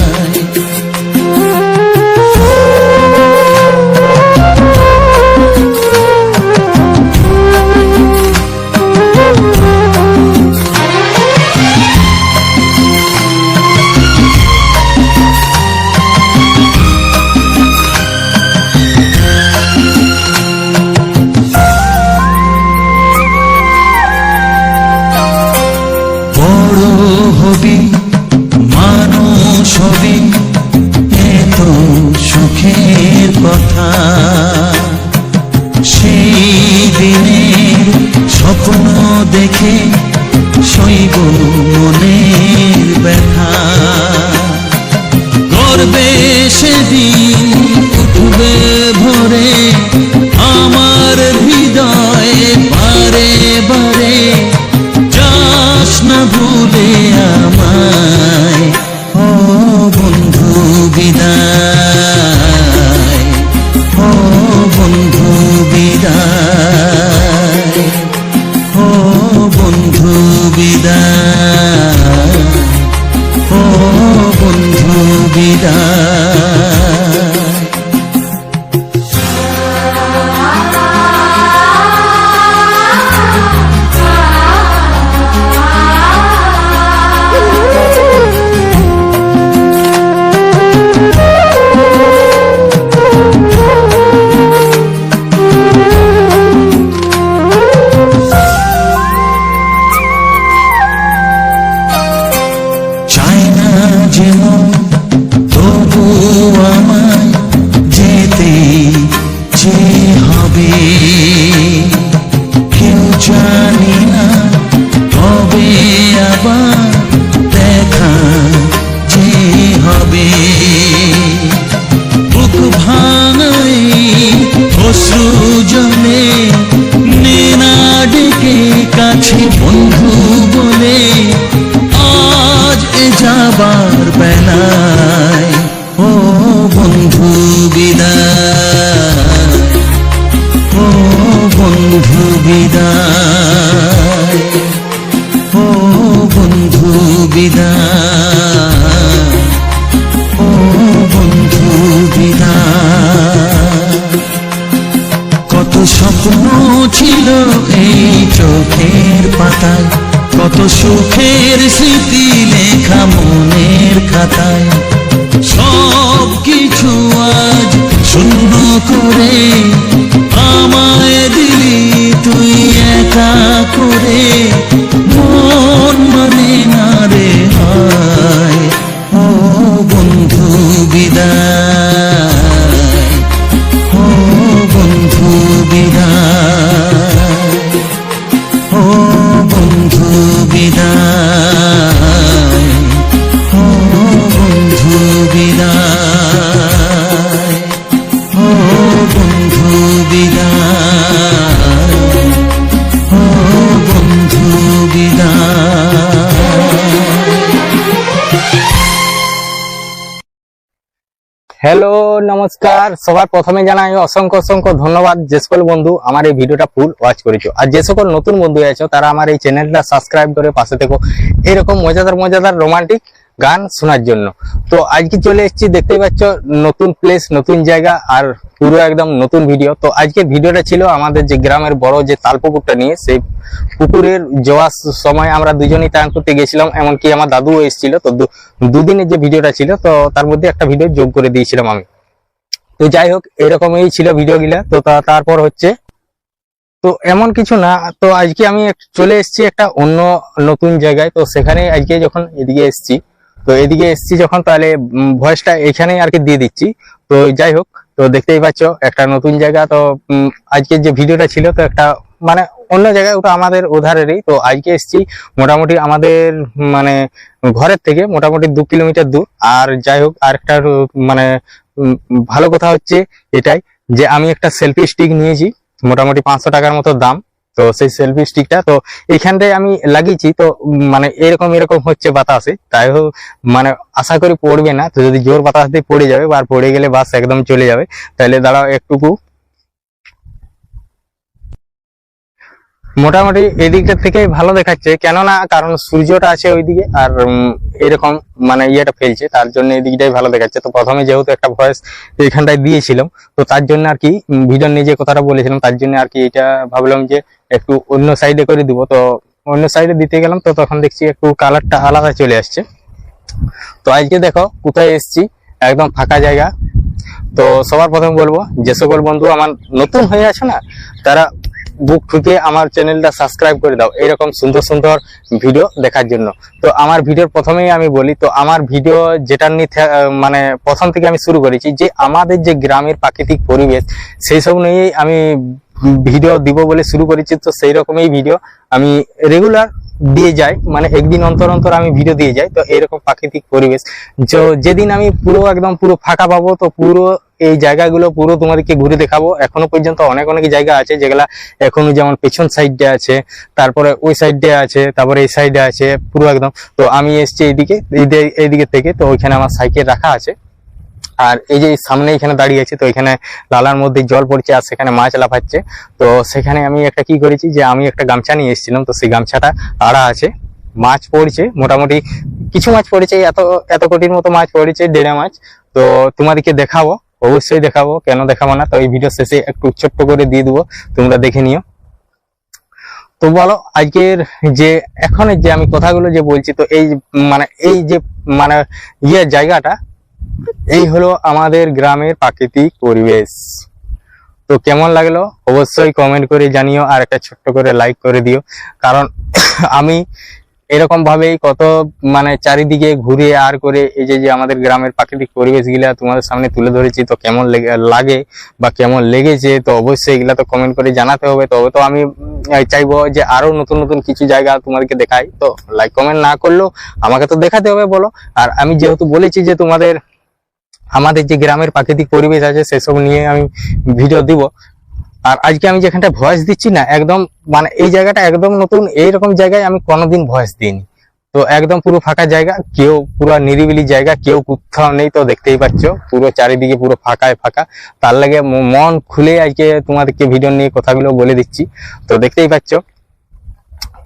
সেই দিনের স্বপ্ন দেখে সইব মনের ব্যথা। গর্বে সেদিন উঠবে ভরে আমার হৃদয়ে বারে বারে, যাস না ভুলে আমায় ও বন্ধু বিদায়, ও বন্ধু বিদায়, ও বন্ধু বিদায়, ও বন্ধু বিদায়। চায় না যেমন তবু আমায় যেতে যে হবে, কেউ জানি না কবে আবার দেখা যে হবে। বুক ভাঙাই অশ্রু জলে নেনা ডেকে কাছে বন্ধু বলে, আজ এ যাবার বেলায় ও বন্ধু বিদায়, ও বন্ধু বিদায়, ও বন্ধু বিদায়, ও বন্ধু বিদায়। কত স্বপ্ন ছিল এই চোখের পাতায়, কত সুখের স্মৃতি লেখা মনের খাতায়, সব কিছু আজ শূন্য করে আমায় দিলি তুই একা করে। মন মানে না রে হায় ও বন্ধু বিদায়, ও বন্ধু বিদায়, ও বন্ধু বিদায়, ও বন্ধু বিদায়, ও বন্ধু বিদায়, ও বন্ধু বিদায়। হ্যালো নমস্কার, সবার প্রথমে জানাই অসংখ্য অসংখ্য ধন্যবাদ যে সকল বন্ধু আমার এই ভিডিওটা ফুল ওয়াচ করেছো, আর যে সকল নতুন বন্ধু আছো তারা আমার এই চ্যানেলটা সাবস্ক্রাইব করে পাশে থেকো এরকম মজাদার মজাদার রোমান্টিক গান শোনার জন্য। তো আজকে চলে এসেছি, দেখতেই পাচ্ছ নতুন প্লেস, নতুন জায়গা আর পুরো একদম নতুন ভিডিও। তো আজকে ভিডিওটা ছিল আমাদের যে গ্রামের বড় যে তালপুকুরটা নিয়ে, সেই পুকুরের যাওয়ার সময় আমরা দুজনেই টান করতে গেছিলাম, এমনকি আমার দাদুও এসেছিল। তো দুদিনের যে ভিডিওটা ছিল তো তার মধ্যে একটা ভিডিও যোগ করে দিয়েছিলাম আমি। তো যাই হোক এরকমই ছিল ভিডিওগুলা। তো তারপর হচ্ছে তো এমন কিছু না, তো আজকে আমি চলে এসেছি একটা অন্য নতুন জায়গায়। তো সেখানে আজকে যখন এদিকে এসেছি, তো এদিকে এসেছি যখন, তাহলে ভয়েসটা এখানেই আর কি দিয়ে দিচ্ছি। তো যাই হোক, তো দেখতেই পাচ্ছ একটা নতুন জায়গা। তো আজকে যে ভিডিওটা ছিল তো একটা মানে অন্য জায়গায়, ওটা আমাদের ওধারেরই। তো আজকে এসেছি মোটামুটি আমাদের মানে ঘরের থেকে মোটামুটি 2 কিলোমিটার দূর। আর যাই হোক, আর একটা মানে ভালো কথা হচ্ছে এটাই যে আমি একটা সেলফি স্টিক নিয়েছি, মোটামুটি 500 টাকার মতো দাম। তো সেই সেলফি স্টিকটা তো এইখানটায় আমি লাগিয়েছি। তো মানে এরকম হচ্ছে বাতাসে, তাই হোক মানে আশা করি পড়বে না। তো যদি জোর বাতাস দিয়ে পড়ে যাবে বা পড়ে গেলে বাস একদম চলে যাবে, তাহলে দাঁড়াও একটুকু। মোটামুটি এদিকটা থেকে ভালো দেখাচ্ছে, কেননা কারণ সূর্যটা আছে ওইদিকে আর এরকম মানে ইয়েটা ফেলছে, তার জন্য এদিকটাই ভালো দেখাচ্ছে। তো প্রথমে যেহেতু একটা ভয়েস এখানটায় দিয়েছিলাম, তো তার জন্য আর কি ভিডিওর নিয়ে যে কথাটা বলেছিলাম, তার জন্য আর কি এটা ভাবলাম যে একটু অন্য সাইডে করে দিব। তো অন্য সাইডে দিতে গেলাম, তো তখন দেখছি একটু কালারটা আলাদা চলে আসছে। তো আজকে দেখো কোথায় এসছি, একদম ফাঁকা জায়গা। তো সবার প্রথম বলবো যে সকল বন্ধু আমার নতুন হয়ে আছে না, তারা বুক ঠুকে আমার চ্যানেলটা সাবস্ক্রাইব করে দাও এরকম সুন্দর সুন্দর ভিডিও দেখার জন্য। তো আমার ভিডিওর প্রথমেই আমি বলি, তো আমার ভিডিও যেটা নিয়ে মানে প্রথম থেকে আমি শুরু করেছি যে আমাদের যে গ্রামের প্রাকৃতিক পরিবেশ, সেই সব নিয়েই আমি ভিডিও দিব বলে শুরু করেছি, তো সেই রকমই ভিডিও আমি রেগুলার দিয়ে যাই, মানে একদিন অন্তর অন্তর আমি ভিডিও দিয়ে যাই। তো এরকম প্রাকৃতিক পরিবেশ যেদিন আমি পুরো একদম পুরো ফাঁকা পাবো, তো পুরো এই জায়গাগুলো পুরো তোমাদেরকে ঘুরে দেখাবো। এখনো পর্যন্ত অনেক অনেক জায়গা আছে যেগুলা এখনো, যেমন পেছন সাইডে আছে, তারপরে ওই সাইডে আছে, তারপরে এই সাইডে আছে পুরো একদম। তো আমি এসছি এইদিকে থেকে, তো ওইখানে আমার সাইকেল রাখা আছে, আর এই যে সামনে এখানে দাঁড়িয়ে আছে, তো এখানে লালার মধ্যে জল পড়ছে আর সেখানে মাছ লাফাচ্ছে। তো সেখানে আমি একটা কি করেছি যে আমি একটা গামছা নিয়ে এসেছিলাম, তো সেই গামছাটা আড়া আছে, মাছ পড়ছে মোটামুটি কিছু মাছ পড়েছে, এত কোটির মতো মাছ পড়েছে, 1.5 মাছ। তো তোমাদেরকে দেখাবো, অবশ্যই দেখাবো, কেন দেখাবো না। তো এই ভিডিও শেষে একটু ছোট্ট করে দিয়ে দেবো, তোমরা দেখে নিও। তো বলো আজকের যে এখন যে আমি কথাগুলো যে বলছি, তো এই যে জায়গাটা, এই হলো আমাদের গ্রামের প্রাকৃতিক পরিবেশ। তো কেমন লাগলো অবশ্যই কমেন্ট করে জানিও, আর একটা ছোট্ট করে লাইক করে দিও। কারণ আমি এরকম ভাবেই কত চারিদিকে ঘুরে আর করে এই যে আমাদের গ্রামের প্রাকৃতিক পরিবেশ গুলা তোমাদের সামনে তুলে ধরেছি। তো কেমন লাগে বা কেমন লেগেছে, তো অবশ্যই এগুলা তো কমেন্ট করে জানাতে হবে। তবে তো আমি চাইবো যে আরো নতুন নতুন কিছু জায়গা তোমাদেরকে দেখাই। তো লাইক কমেন্ট না করলেও আমাকে তো দেখাতে হবে বলো। আর আমি যেহেতু বলেছি যে আমাদের যে গ্রামের প্রাকৃতিক পরিবেশ আছে সেসব নিয়ে আমি ভিডিও দিব। আর আজকে আমি যেখানটা ভয়েস দিচ্ছি না, একদম এই জায়গাটা একদম নতুন, এইরকম জায়গায় আমি কোনোদিন ভয়েস দিইনি। তো একদম পুরো ফাঁকা জায়গা, কেউ পুরো নিরিবিলি জায়গা, কেউ কোথাও নেই। তো দেখতেই পাচ্ছ পুরো চারিদিকে পুরো ফাঁকায় ফাঁকা, তার লাগে মন খুলে আজকে তোমাদেরকে ভিডিও নিয়ে কথাগুলো বলে দিচ্ছি। তো দেখতেই পাচ্ছ।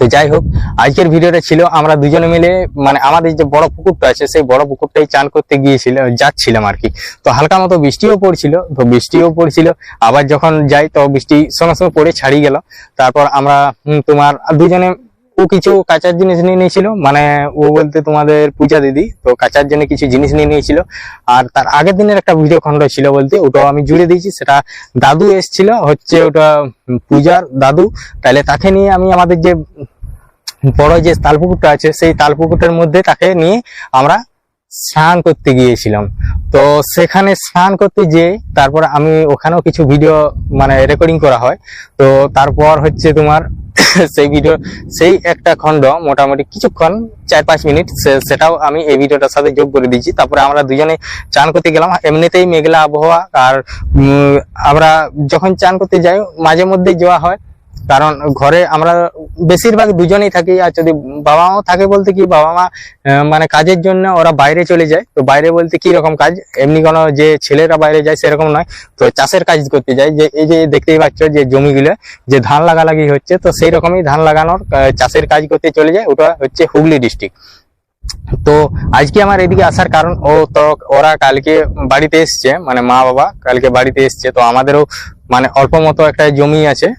তো যাই হোক, আজকের ভিডিওটা ছিল আমরা দুজনে মিলে আমাদের যে বড় পুকুরটা আছে সেই বড় পুকুরটাই চান করতে যাচ্ছিলাম আর কি। তো হালকা মতো বৃষ্টিও পড়ছিল, আবার যখন যাই তো বৃষ্টি সঙ্গে সঙ্গে পড়ে ছাড়িয়ে গেল। তারপর আমরা তোমার দুজনে ও কিছু কাঁচার জিনিস নিয়ে নিয়েছিল, ও বলতে তোমাদের পূজা দিদি, তো কাঁচার জন্য কিছু জিনিস নিয়ে নিয়েছিল। আর তার আগের দিনের একটা ভিডিও খন্ড ছিল বলতে, ওটাও আমি জুড়ে দিয়েছি। সেটা দাদু এসেছিল, ওটা পূজার দাদু। তাহলে তাকে নিয়ে আমি আমাদের যে বড় যে তালপুকুরটা আছে সেই তালপুকুরটার মধ্যে তাকে নিয়ে আমরা স্নান করতে গিয়েছিলাম। তো সেখানে স্নান করতে যেয়ে তারপর আমি ওখানেও কিছু ভিডিও রেকর্ডিং করা হয়। তো তারপর হচ্ছে তোমার সেই একটা খন্ড মোটামুটি কিছুক্ষণ 4-5 মিনিট, সেটাও আমি এই ভিডিওটার সাথে যোগ করে দিয়েছি। তারপরে আমরা দুজনে চান করতে গেলাম, এমনিতেই মেঘলা আবহাওয়া। আর আমরা যখন চান করতে যাই মাঝে মধ্যে যাওয়া হয়, কারণ ঘরে আমরা বেশিরভাগ দুজনেই থাকি। আর যদি বাবা মাও থাকে বলতে কি, বাবা মা কাজের জন্য ওরা বাইরে চলে যায়। তো বাইরে বলতে কি রকম কাজ, এমনি কোনো যে ছেলেরা বাইরে যায় সেরকম নয়, তো চাষের কাজ করতে যায়। যে এই যে দেখতেই পাচ্ছ যে জমিগুলো যে ধান লাগালাগি হচ্ছে, তো সেই রকমই ধান লাগানোর চাষের কাজ করতে চলে যায়। ওটা হচ্ছে হুগলি ডিস্ট্রিক্ট। তো আজকে আমার এদিকে আসার কারণ, ওরা কালকে বাড়িতে এসছে, মা বাবা কালকে বাড়িতে এসছে। তো আমাদেরও অল্প মতো একটা জমি আছে,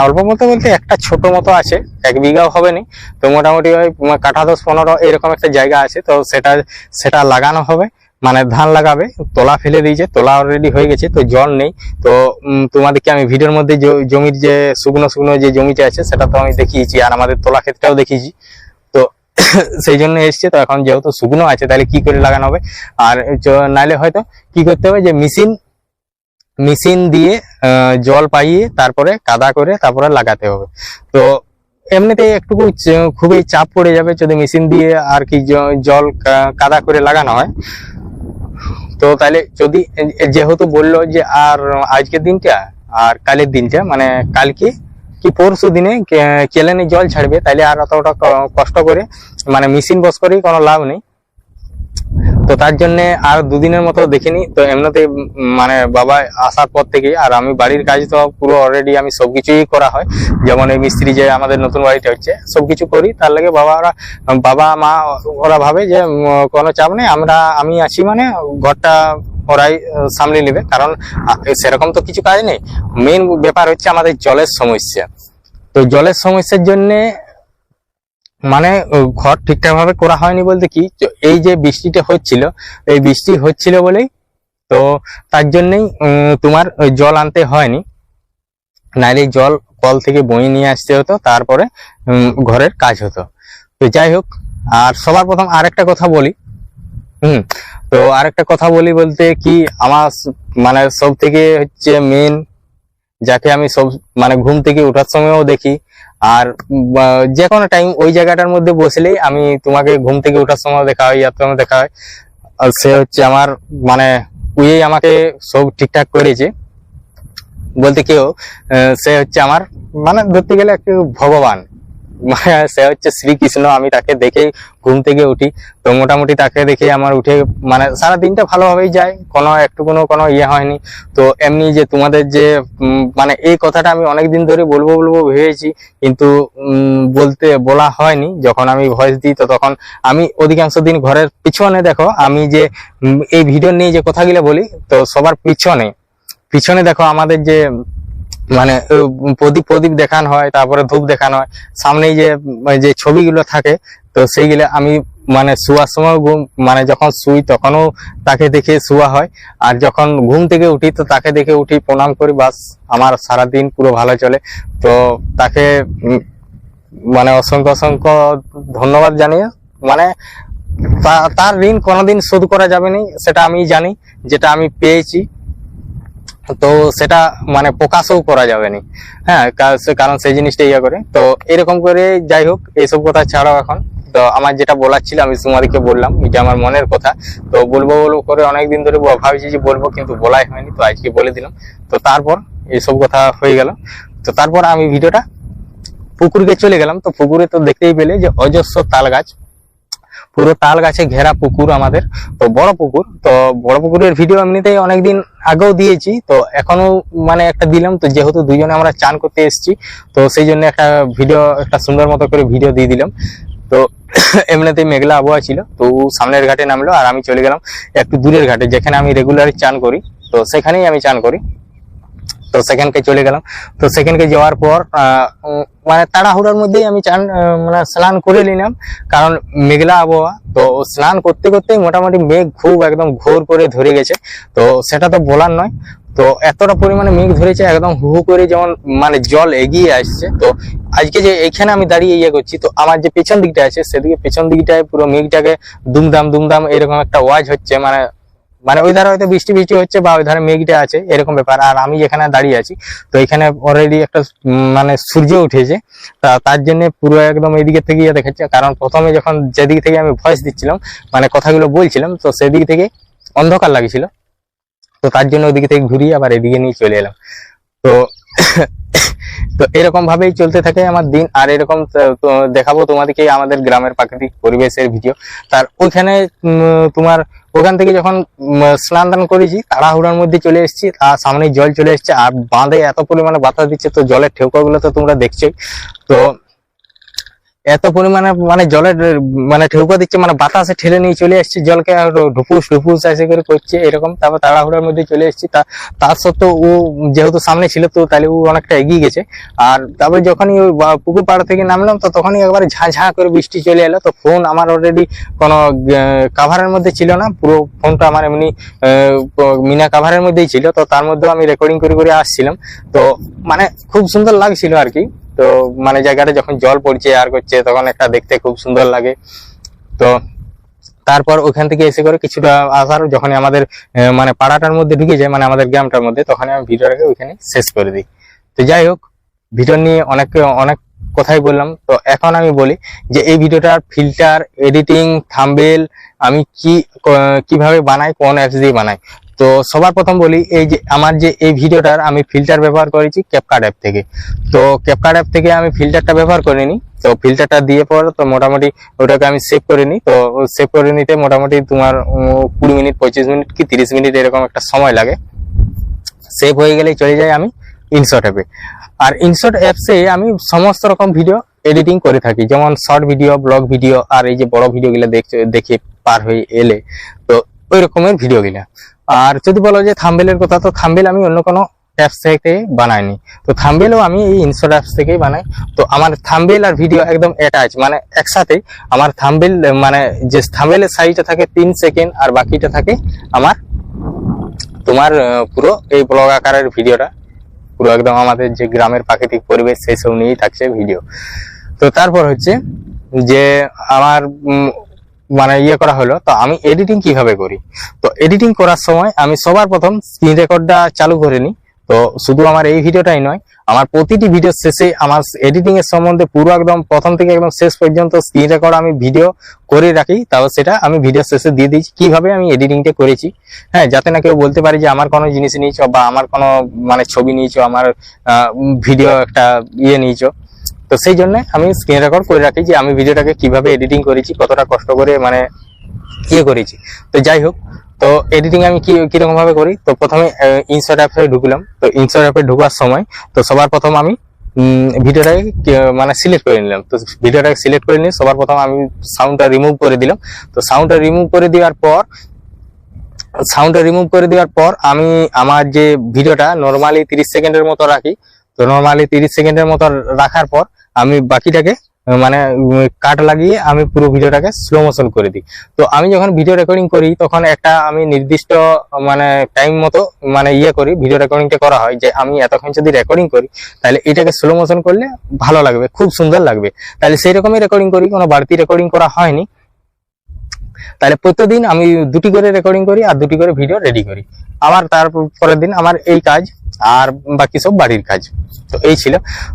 অল্প মতো বলতে একটা ছোট মতো আছে, 1 বিঘাও হবে না। তো মোটামুটি ওই কাঠা 10-15 এরকম একটা জায়গা আছে। তো সেটা লাগানো হবে, ধান লাগাবে। তোলা ফেলে দিয়েছে, তোলা অলরেডি হয়ে গেছে। তো জল নেই। তো তোমাদেরকে আমি ভিডিওর মধ্যে জমির যে শুকনো যে জমিটা আছে সেটা তো আমি দেখিয়েছি, আর আমাদের তোলা ক্ষেতটাও দেখিয়েছি। তো সেই জন্য এসছে। তো এখন যেহেতু শুকনো আছে, তাহলে কি করে লাগানো হবে? আর নাইলে হয়তো কি করতে হবে, যে মেশিন দিয়ে জল পাইয়ে তারপরে কাদা করে তারপরে লাগাতে হবে। তো এমনিতে একটু খুবই চাপ পড়ে যাবে যদি মেশিন দিয়ে আর কি জল কাদা করে লাগানো হয়। তো তাহলে যদি যেহেতু বললো যে আর আজকের দিনটা আর কালের দিনটা, কালকে কি পরশু দিনে কেলেনে জল ছাড়বে, তাইলে আর অতটা কষ্ট করে মেশিন বস করেই কোনো লাভ নেই। তো তার জন্য আর 2 দিনের মতো দেখিনি। তো এমনিতে বাবা আসার পর থেকে আর আমি বাড়ির কাজ তো পুরো অলরেডি আমি সবকিছুই করা হয়, যেমন এই মিস্ত্রি যে আমাদের নতুন বাড়িটা হচ্ছে সবকিছু করি। তার লাগে বাবা মা ওরা ভাবে যে কোনো চাপ নেই, আমি আছি ঘরটা ওরাই সামলে নেবে। কারণ সেরকম তো কিছু কাজ নেই, মেইন ব্যাপার হচ্ছে আমাদের জলের সমস্যা। তো জলের সমস্যার জন্যে ঘর ঠিকঠাক ভাবে করা হয়নি বলতে কি, এই যে বৃষ্টিটা হচ্ছিল, এই বৃষ্টি হচ্ছিল বলেই তো তার জন্যই তোমার জল আনতে হয়নি, নাইলে জল কল থেকে বয়ে নিয়ে আসতে হতো, তারপরে ঘরের কাজ হতো। তো যাই হোক, আর সবার প্রথম আরেকটা কথা বলি। তো আরেকটা কথা বলি বলতে কি, আমার সব থেকে হচ্ছে যাকে আমি সব মানে ঘুম থেকে ওঠার সময়ও দেখি, আর যে কোনো টাইম ওই জায়গাটার মধ্যে বসলেই আমি তোমাকে ঘুম থেকে ওঠার সময় দেখা হয়, ইয়ার সময় দেখা হয়। আর সে হচ্ছে আমার মানে ওই আমাকে সব ঠিকঠাক করেছে বলতে কেউ, সে হচ্ছে আমার মানে ধরতে গেলে একটু ভগবান, মানে সে হচ্ছে শ্রীকৃষ্ণ। আমি তাকে দেখেই ঘুম থেকে উঠি, তো মোটামুটি তাকে দেখে আমার উঠে মানে সারা দিনটা ভালোভাবেই যায়, কোনো ইয়ে হয়নি। তো এমনি যে তোমাদের যে মানে এই কথাটা আমি অনেকদিন ধরে বলবো ভেবেছি, কিন্তু বলা হয়নি। যখন আমি ভয়েস দিই তো তখন আমি অধিকাংশ দিন ঘরের পিছনে দেখো আমি যে এই ভিডিও নিয়ে যে কথাগুলো বলি, তো সবার পিছনে দেখো আমাদের যে মানে প্রদীপ দেখানো হয়, তারপরে ধূপ দেখানো হয়, সামনেই যে ছবিগুলো থাকে, তো সেইগুলো আমি মানে শোয়ার সময় মানে যখন শুই তখনও তাকে দেখে শোয়া হয়, আর যখন ঘুম থেকে উঠি তো তাকে দেখে উঠি, প্রণাম করি, বাস আমার সারাদিন পুরো ভালো চলে। তো তাকে মানে অসংখ্য ধন্যবাদ জানিয়ে মানে তার ঋণ কোনোদিন শোধ করা যাবে না, সেটা আমি জানি, যেটা আমি পেয়েছি তো সেটা মানে প্রকাশও করা যাবে না। হ্যাঁ, কারণ সেই জিনিসটা ইয়ে করে। তো এরকম করে যাই হোক, এইসব কথা ছাড়াও এখন তো আমার যেটা বলার ছিল আমি তোমাদেরকে বললাম, এটা আমার মনের কথা। তো বলবো করে অনেকদিন ধরে ভাবছি যে বলবো, কিন্তু বলাই হয়নি, তো আজকে বলে দিলাম। তো তারপর এইসব কথা হয়ে গেল, তো তারপর আমি ভিডিওটা পুকুরকে চলে গেলাম। তো পুকুরে তো দেখতেই পেলে যে অজস্র তাল গাছ, পুরো তাল গাছে ঘেরা পুকুর আমাদের, তো বড় পুকুর। তো বড় পুকুরের ভিডিও এমনিতেই অনেকদিন আগেও দিয়েছি, তো এখনো মানে একটা দিলাম। তো যেহেতু দুজনে আমরা চান করতে এসেছি, তো সেই জন্য একটা সুন্দর মতো করে ভিডিও দিয়ে দিলাম। তো এমনিতেই মেঘলা আবহাওয়া ছিল, তো সামনের ঘাটে নামলো আর আমি চলে গেলাম একটু দূরের ঘাটে, যেখানে আমি রেগুলারই চান করি, তো সেখানেই আমি চান করি। তো সেখানকে চলে গেলাম। তো সেখানকে যাওয়ার পর মানে তাড়াহুড়ার মধ্যেই আমি মানে স্নান করে নিলাম, কারণ মেঘলা আবহাওয়া। তো স্নান করতে করতেই মোটামুটি মেঘ খুব একদম ঘোর করে ধরে গেছে, তো সেটা তো বলার নয়। তো এতটা পরিমাণে মেঘ ধরেছে, একদম হু করে যেমন মানে জল এগিয়ে আসছে। তো আজকে যে এইখানে আমি দাঁড়িয়ে ইয়ে করছি, তো আমার যে পেছন দিকটা আছে সেদিকে পেছন দিকটায় পুরো মেঘটাকে দুমদাম এরকম একটা আওয়াজ হচ্ছে, মানে ওই ধারে হয়তো বৃষ্টি হচ্ছে বা ওই ধারে মেঘটা আছে, এরকম ব্যাপার। আর আমি যেখানে দাঁড়িয়ে আছি, তো এখানে অলরেডি একটা মানে সূর্য উঠেছে, তার জন্য পুরো একদম এইদিকে থেকে ইয়ে দেখাচ্ছে। কারণ প্রথমে যখন যেদিক থেকে আমি ভয়েস দিচ্ছিলাম মানে কথাগুলো বলছিলাম, তো সেদিক থেকে অন্ধকার লাগছিল, তো তার জন্য ওইদিকে থেকে ঘুরিয়ে আবার এদিকে নিয়ে চলে এলাম। তো তো এরকম ভাবেই চলতে থাকে আমার দিন। আর এরকম তো দেখাবো তোমাদেরকে আমাদের গ্রামের প্রাকৃতিক পরিবেশের ভিডিও। তার ওইখানে তোমার ওখান থেকে যখন স্নান দান করেছি, তাড়াহুড়ার মধ্যে চলে এসেছি, আর সামনে জল চলে এসেছে, আর বাঁধে এত পরিমাণে বাতাস দিচ্ছে, তো জলের ঠেউকাগুলো তো তোমরা দেখছোই। তো এত পরিমাণে মানে জলের মানে ঠেউকা দিচ্ছে, মানে বাতাসে ঠেলে নিয়ে চলে এসছে জলকে, আর ঢুপুস এসে করে করছে এরকম। তারপর তাড়াহুড়ার মধ্যে চলে এসেছি, তার সত্ত্বেও ও যেহেতু সামনে ছিল, তো তাহলে ও অনেকটা এগিয়ে গেছে। আর তারপরে যখনই ওই পুকুর পাড় থেকে নামলাম, তো তখনই একবারে ঝাঁ করে বৃষ্টি চলে এলো। তো ফোন আমার অলরেডি কোনো কাভারের মধ্যে ছিল না, পুরো ফোনটা আমার এমনি মিনা কাভারের মধ্যেই ছিল। তো তার মধ্যেও আমি রেকর্ডিং করে আসছিলাম, তো মানে খুব সুন্দর লাগছিল আর কি। তো মানে জায়গাটা যখন জল পড়ছে আর করছে, তখন একটা দেখতে খুব সুন্দর লাগে। তো তারপর ওখান থেকে এসে করে কিছুটা আসার যখন আমাদের মানে পাড়াটার মধ্যে ঢুকে যায়, মানে আমাদের গ্রামটার মধ্যে, তখন আমি ভিডিওটাকে ওইখানে শেষ করে দিই। তো যাই হোক, ভিডিও নিয়ে অনেক কথাই বললাম। তো এখন আমি বলি যে এই ভিডিওটার ফিল্টার, এডিটিং, থাম্বনেল আমি কিভাবে বানাই, কোন অ্যাপস দিয়ে বানাই। তো সবার প্রথম বলি, এই যে আমার যে এই ভিডিওটার আমি ফিল্টার ব্যবহার করেছি ক্যাপকাট অ্যাপ থেকে। তো ক্যাপকাট অ্যাপ থেকে আমি ফিল্টারটা ব্যবহার করিনি, তো ফিল্টারটা দিয়ে পর তো মোটামুটি ওটাকে আমি সেভ করে নিই। তো সেভ করে নিতে মোটামুটি তোমার 20 মিনিট, 25 মিনিট কি 30 মিনিট এরকম একটা সময় লাগে। সেভ হয়ে গেলেই চলে যাই আমি ইনশট অ্যাপে। আর ইনশট অ্যাপসে আমি সমস্ত রকম ভিডিও এডিটিং করে থাকি, যেমন শর্ট ভিডিও, ব্লগ ভিডিও, আর এই যে বড় ভিডিওগুলো দেখে পার হয়ে এলে, তো ওই রকমের ভিডিওগুলা। আর যদি বলো যে থাম্বনেলের কথা, তো থাম্বনেল আমি অন্য কোনো অ্যাপস থেকে বানাইনি, তো থাম্বনেলও আমি এই ইনশট অ্যাপস থেকেই বানাই। তো আমার থাম্বনেল আর ভিডিও একদম অ্যাটাচ, মানে একসাথে। আমার থাম্বনেল মানে যে থাম্বনেলের সাইজটা থাকে 3 সেকেন্ড, আর বাকিটা থাকে আমার তোমার পুরো এই ব্লগ আকারের ভিডিওটা, পুরো একদম আমাদের যে গ্রামের প্রাকৃতিক পরিবেশ সেই সব নিয়েই থাকছে ভিডিও। তো তারপর হচ্ছে যে আমার মানে ইয়ে করা হলো, তো আমি এডিটিং কিভাবে করি। তো এডিটিং করার সময় আমি সবার প্রথম স্ক্রিন রেকর্ডটা চালু করে নিই। তো তো শুধু আমার এই ভিডিওটাই নয়, আমার প্রতিটি ভিডিও শেষে আমার এডিটিং এর সম্বন্ধে পুরো একদম প্রথম থেকে একদম শেষ পর্যন্ত স্ক্রিন রেকর্ড আমি ভিডিও করে রাখি, তারপর সেটা আমি ভিডিও শেষে দিয়ে দিয়েছি কিভাবে আমি এডিটিংটা করেছি। হ্যাঁ, যাতে না কেউ বলতে পারে যে আমার কোনো জিনিস নিয়েছো বা আমার কোনো মানে ছবি নিয়েছো, আমার ভিডিও একটা নিয়েছো। তো সেই জন্য আমি স্ক্রিন রেকর্ড করে রাখি যে আমি ভিডিওটাকে কিভাবে এডিটিং করেছি, কতটা কষ্ট করে মানে করেছি। তো যাই হোক, তো এডিটিং আমি কিরকম ভাবে করি, তো প্রথমে ইনশট অ্যাপে ঢুকলাম। তো ইনশট অ্যাপে ঢোকার সময় তো সবার প্রথম আমি ভিডিওটাকে মানে সিলেক্ট করে নিলাম। তো ভিডিওটাকে সিলেক্ট করে নিয়ে সবার প্রথম আমি সাউন্ডটা রিমুভ করে দিলাম। তো সাউন্ডটা রিমুভ করে দেওয়ার পর আমি আমার যে ভিডিওটা নরমালি 30 সেকেন্ডের মতো রাখি। তো নরমালি 30 সেকেন্ডের মতো রাখার পর আমি বাকিটাকে মানে কাট লাগিয়ে আমি পুরো ভিডিওটাকে স্লো মোশন করে দিই। তো আমি যখন ভিডিও রেকর্ডিং করি তখন একটা আমি নির্দিষ্ট মানে টাইম মতো মানে করি, ভিডিও রেকর্ডিংটা করা হয় যে আমি এতক্ষণ যদি রেকর্ডিং করি তাহলে এটাকে স্লো মোশন করলে ভালো লাগবে, খুব সুন্দর লাগবে। তাহলে সেই রকমই রেকর্ডিং করি, কোনো বাড়তি রেকর্ডিং করা হয়নি। তাহলে প্রত্যেকদিন আমি 2টি করে রেকর্ডিং করি আর 2টি করে ভিডিও রেডি করি। আমার তারপরের দিন আমার এই কাজ আর বাকি সব বাড়ির কাজ। তো এই ছিল।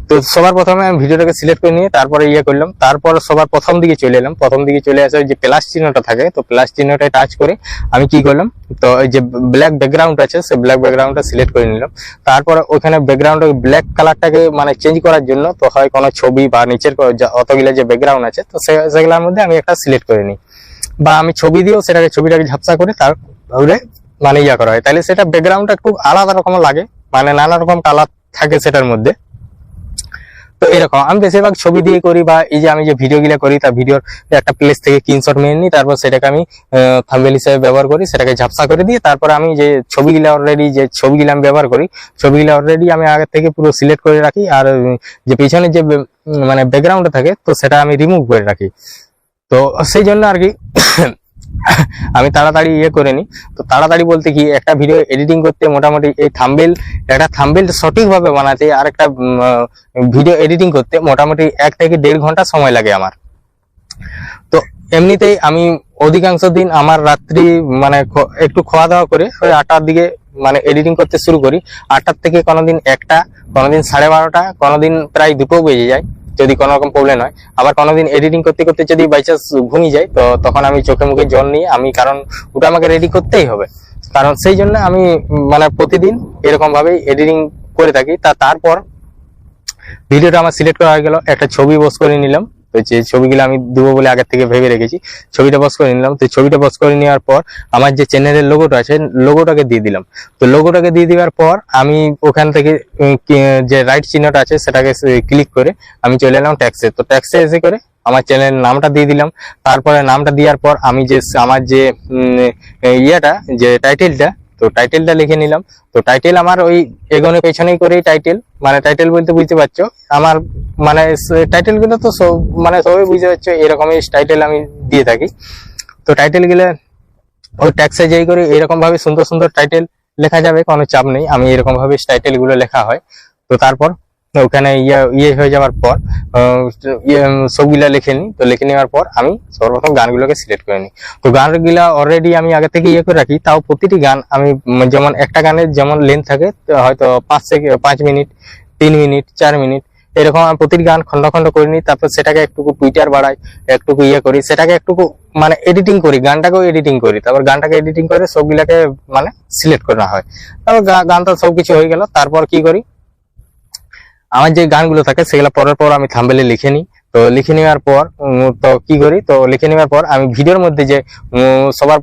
তো সবার প্রথমে আমি ভিডিওটাকে সিলেক্ট করে নিয়ে তারপরে করলাম। তারপর সবার প্রথম দিকে চলে এলাম। প্রথম দিকে চলে আসে যে প্লাস চিহ্নটা থাকে, তো প্লাস চিহ্নটা টাচ করে আমি কি করলাম, তো এই যে ব্ল্যাক ব্যাকগ্রাউন্ড আছে সেই ব্ল্যাক ব্যাকগ্রাউন্ডটা সিলেক্ট করে নিলাম। তারপর ওখানে ব্যাকগ্রাউন্ডের ব্ল্যাক কালারটাকে মানে চেঞ্জ করার জন্য তো হয় কোনো ছবি বা নিচের অতগুলো যে ব্যাকগ্রাউন্ড আছে তো সেগুলোর মধ্যে আমি একটা সিলেক্ট করে নিই, বা আমি ছবি দিয়েও ছবিটাকে ঝাপসা করে তারপরে মানে করা হয়। তাহলে সেটা ব্যাকগ্রাউন্ডটা একটু আলাদা রকম লাগে, মানে নানা রকম কালার থাকে সেটার মধ্যে। তো এরকম আমি বেশিরভাগ ছবি দিয়ে করি, বা এই যে আমি যে ভিডিও গুলা করি তার ভিডিওর একটা প্লেস থেকে স্ক্রিনশট নিয়ে নিই, তারপর সেটাকে আমি থাম্বনেল হিসেবে ব্যবহার করি, সেটাকে ঝাপসা করে দিই। তারপর আমি যে ছবিগুলা আমি ব্যবহার করি, ছবিগুলা অলরেডি আমি আগে থেকে পুরো সিলেক্ট করে রাখি, আর যে পিছনে যে মানে ব্যাকগ্রাউন্ডে থাকে তো সেটা আমি রিমুভ করে রাখি। তো সেই জন্য আর কি আমি তাড়াতাড়ি করে নি। তো তাড়াতাড়ি বলতে কি, একটা ভিডিও এডিটিং করতে মোটামুটি এই একটা থাম্বনেল সঠিকভাবে বানাতে আর একটা ভিডিও এডিটিং করতে মোটামুটি 1 থেকে 1.5 ঘন্টা সময় লাগে আমার। তো এমনিতেই আমি অধিকাংশ দিন আমার রাত্রি মানে একটু খাওয়া দাওয়া করে ওই 8টার দিকে মানে এডিটিং করতে শুরু করি। 8টার থেকে কোনোদিন 1টা, কোনোদিন 12:30টা, কোনোদিন প্রায় 2টো বেজে যায় যদি কোনো রকম প্রবলেম হয়। আবার কোনোদিন এডিটিং করতে করতে যদি বাই চান্স ঘুমিয়ে যায় তো তখন আমি চোখে মুখে জল নিয়ে কারণ ওটা আমাকে রেডি করতেই হবে, কারণ সেই জন্য আমি মানে প্রতিদিন এরকম ভাবেই এডিটিং করে থাকি। তারপর ভিডিওটা আমার সিলেক্ট করা হয়ে গেল, একটা ছবি বস করে নিলাম। তো যে ছবিগুলো আমি দেবো বলে আগে থেকে ভেবে রেখেছি, ছবিটা বস করে নিলাম। তো ছবিটা বস করে নেওয়ার পর আমার যে চ্যানেলের লোগোটা আছে লোগোটাকে দিয়ে দিলাম। তো লোগোটাকে দিয়ে দেওয়ার পর আমি ওখান থেকে যে রাইট চিহ্নটা আছে সেটাকে ক্লিক করে আমি চলে এলাম ট্যাক্সে। তো ট্যাক্সে এসে করে আমার চ্যানেলের নামটা দিয়ে দিলাম। তারপরে নামটা দেওয়ার পর আমি যে আমার যে যে টাইটেলটা, তো টাইটেলটা লিখে নিলাম। তো টাইটেল আমার ওই এগোনে পেছনেই করেই টাইটেল, মানে টাইটেল বলতে বুঝতে পারছো আমার মানে টাইটেল গুলো তো মানে সবাই বুঝতে পারছো এরকমই টাইটেল আমি দিয়ে থাকি। তো টাইটেল গুলো ওই ট্যাক্সে যেই করে এরকম ভাবে সুন্দর সুন্দর টাইটেল লেখা যাবে, কোনো চাপ নেই। আমি এরকম ভাবে টাইটেল গুলো লেখা হয়। তো তারপর ওখানে হয়ে যাওয়ার পর সবগুলা লিখে নিই। তো লিখে নেওয়ার পর আমি সর্বপ্রথম গানগুলোকে সিলেক্ট করে নিই। তো গানগুলা অলরেডি আমি আগে থেকে করে রাখি, তাও প্রতিটি গান আমি যেমন একটা গানের যেমন লেন্থ থাকে হয়তো 5 মিনিট, 3 মিনিট, 4 মিনিট এরকম আমি প্রতিটি গান খন্ড খন্ড করে নিই। তারপর সেটাকে একটুকু টুইটার বাড়াই, একটুকু করি, সেটাকে একটুকু মানে এডিটিং করি, গানটাকেও এডিটিং করি। তারপর গানটাকে এডিটিং করে সবগুলাকে মানে সিলেক্ট করা হয়। তারপর গানটা সবকিছু হয়ে গেল। তারপর কি করি, আমার যে গানগুলো থাকে সেগুলো পরের পর আমি থাম্বনেলে লিখে নিই। তো লিখে নেওয়ার পর তো কি করি, তো লিখে নেওয়ার পর আমি ভিডিওর মধ্যে যে সবার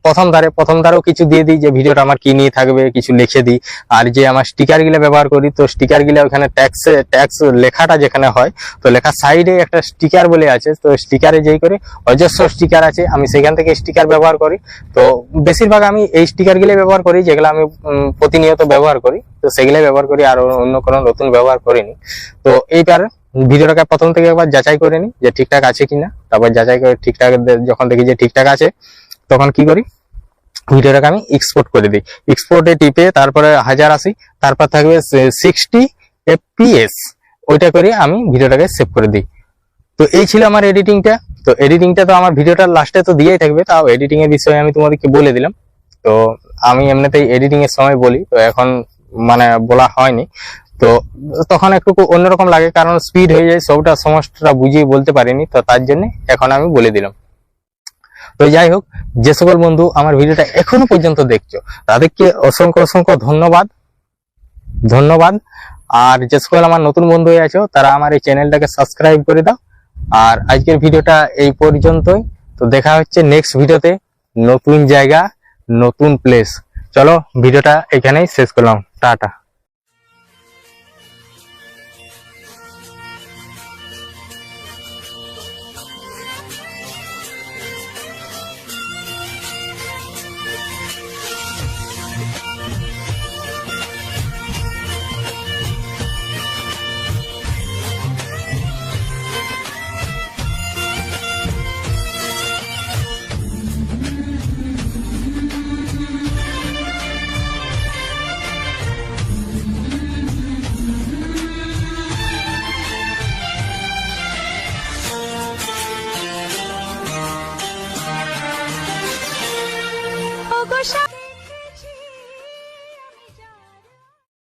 প্রথম ধারেও কিছু দিয়ে দিই যে ভিডিওটা আমার কি নিয়ে থাকবে, কিছু লিখে দিই। আর যে আমার স্টিকার গুলো ব্যবহার করি, তো স্টিকার গুলো ওখানে ট্যাক্স লেখাটা যেখানে হয় তো লেখার সাইডে একটা স্টিকার বলে আছে। তো স্টিকারে যেই করে অজস্র স্টিকার আছে, আমি সেখান থেকে স্টিকার ব্যবহার করি। তো বেশিরভাগ আমি এই স্টিকার গুলো ব্যবহার করি যেগুলো আমি প্রতিনিয়ত ব্যবহার করি। তো সেগুলো ব্যবহার করি, আর অন্য কোনো নতুন ব্যবহার করিনি। তো এইবার ভিডিওটাকে প্রথম থেকে একবার যাচাই করে নিই যে ঠিকঠাক আছে কিনা। তারপর যাচাই করে ঠিকঠাক যখন দেখি যে ঠিকঠাক আছে তখন কি করি, ভিডিওটাকে আমি এক্সপোর্ট করে দিই। এক্সপোর্টে টিপে তারপরে 1080, তারপর থাকবে 60 fps, ওইটা করে আমি ভিডিওটাকে সেভ করে দিই। তো এই ছিল আমার এডিটিংটা। তো এডিটিংটা তো আমার ভিডিওটা লাস্টে তো দিয়েই থাকবে, তাও এডিটিং এর বিষয়ে আমি তোমাদেরকে বলে দিলাম। তো আমি এমনিতেই এডিটিং এর সময় বলি, তো এখন মানে বলা হয়নি। তো তখন একটু অন্যরকম লাগে, কারণ স্পিড হয়ে যায়, সবটা সমস্যাটা বুঝিয়ে বলতে পারিনি, তো তার জন্য এখন আমি বলে দিলাম। তো যাই হোক, যে সকল বন্ধু আমার ভিডিওটা এখনো পর্যন্ত দেখছো তাদেরকে অসংখ্য অসংখ্য ধন্যবাদ। আর যে সকল আমার নতুন বন্ধু হয়ে আছো তারা আমার এই চ্যানেলটাকে সাবস্ক্রাইব করে দাও। আর আজকের ভিডিওটা এই পর্যন্তই। তো দেখা হচ্ছে নেক্সট ভিডিওতে, নতুন জায়গা, নতুন প্লেস। চলো ভিডিওটা এখানেই শেষ করলাম, টাটা। ওগো সা-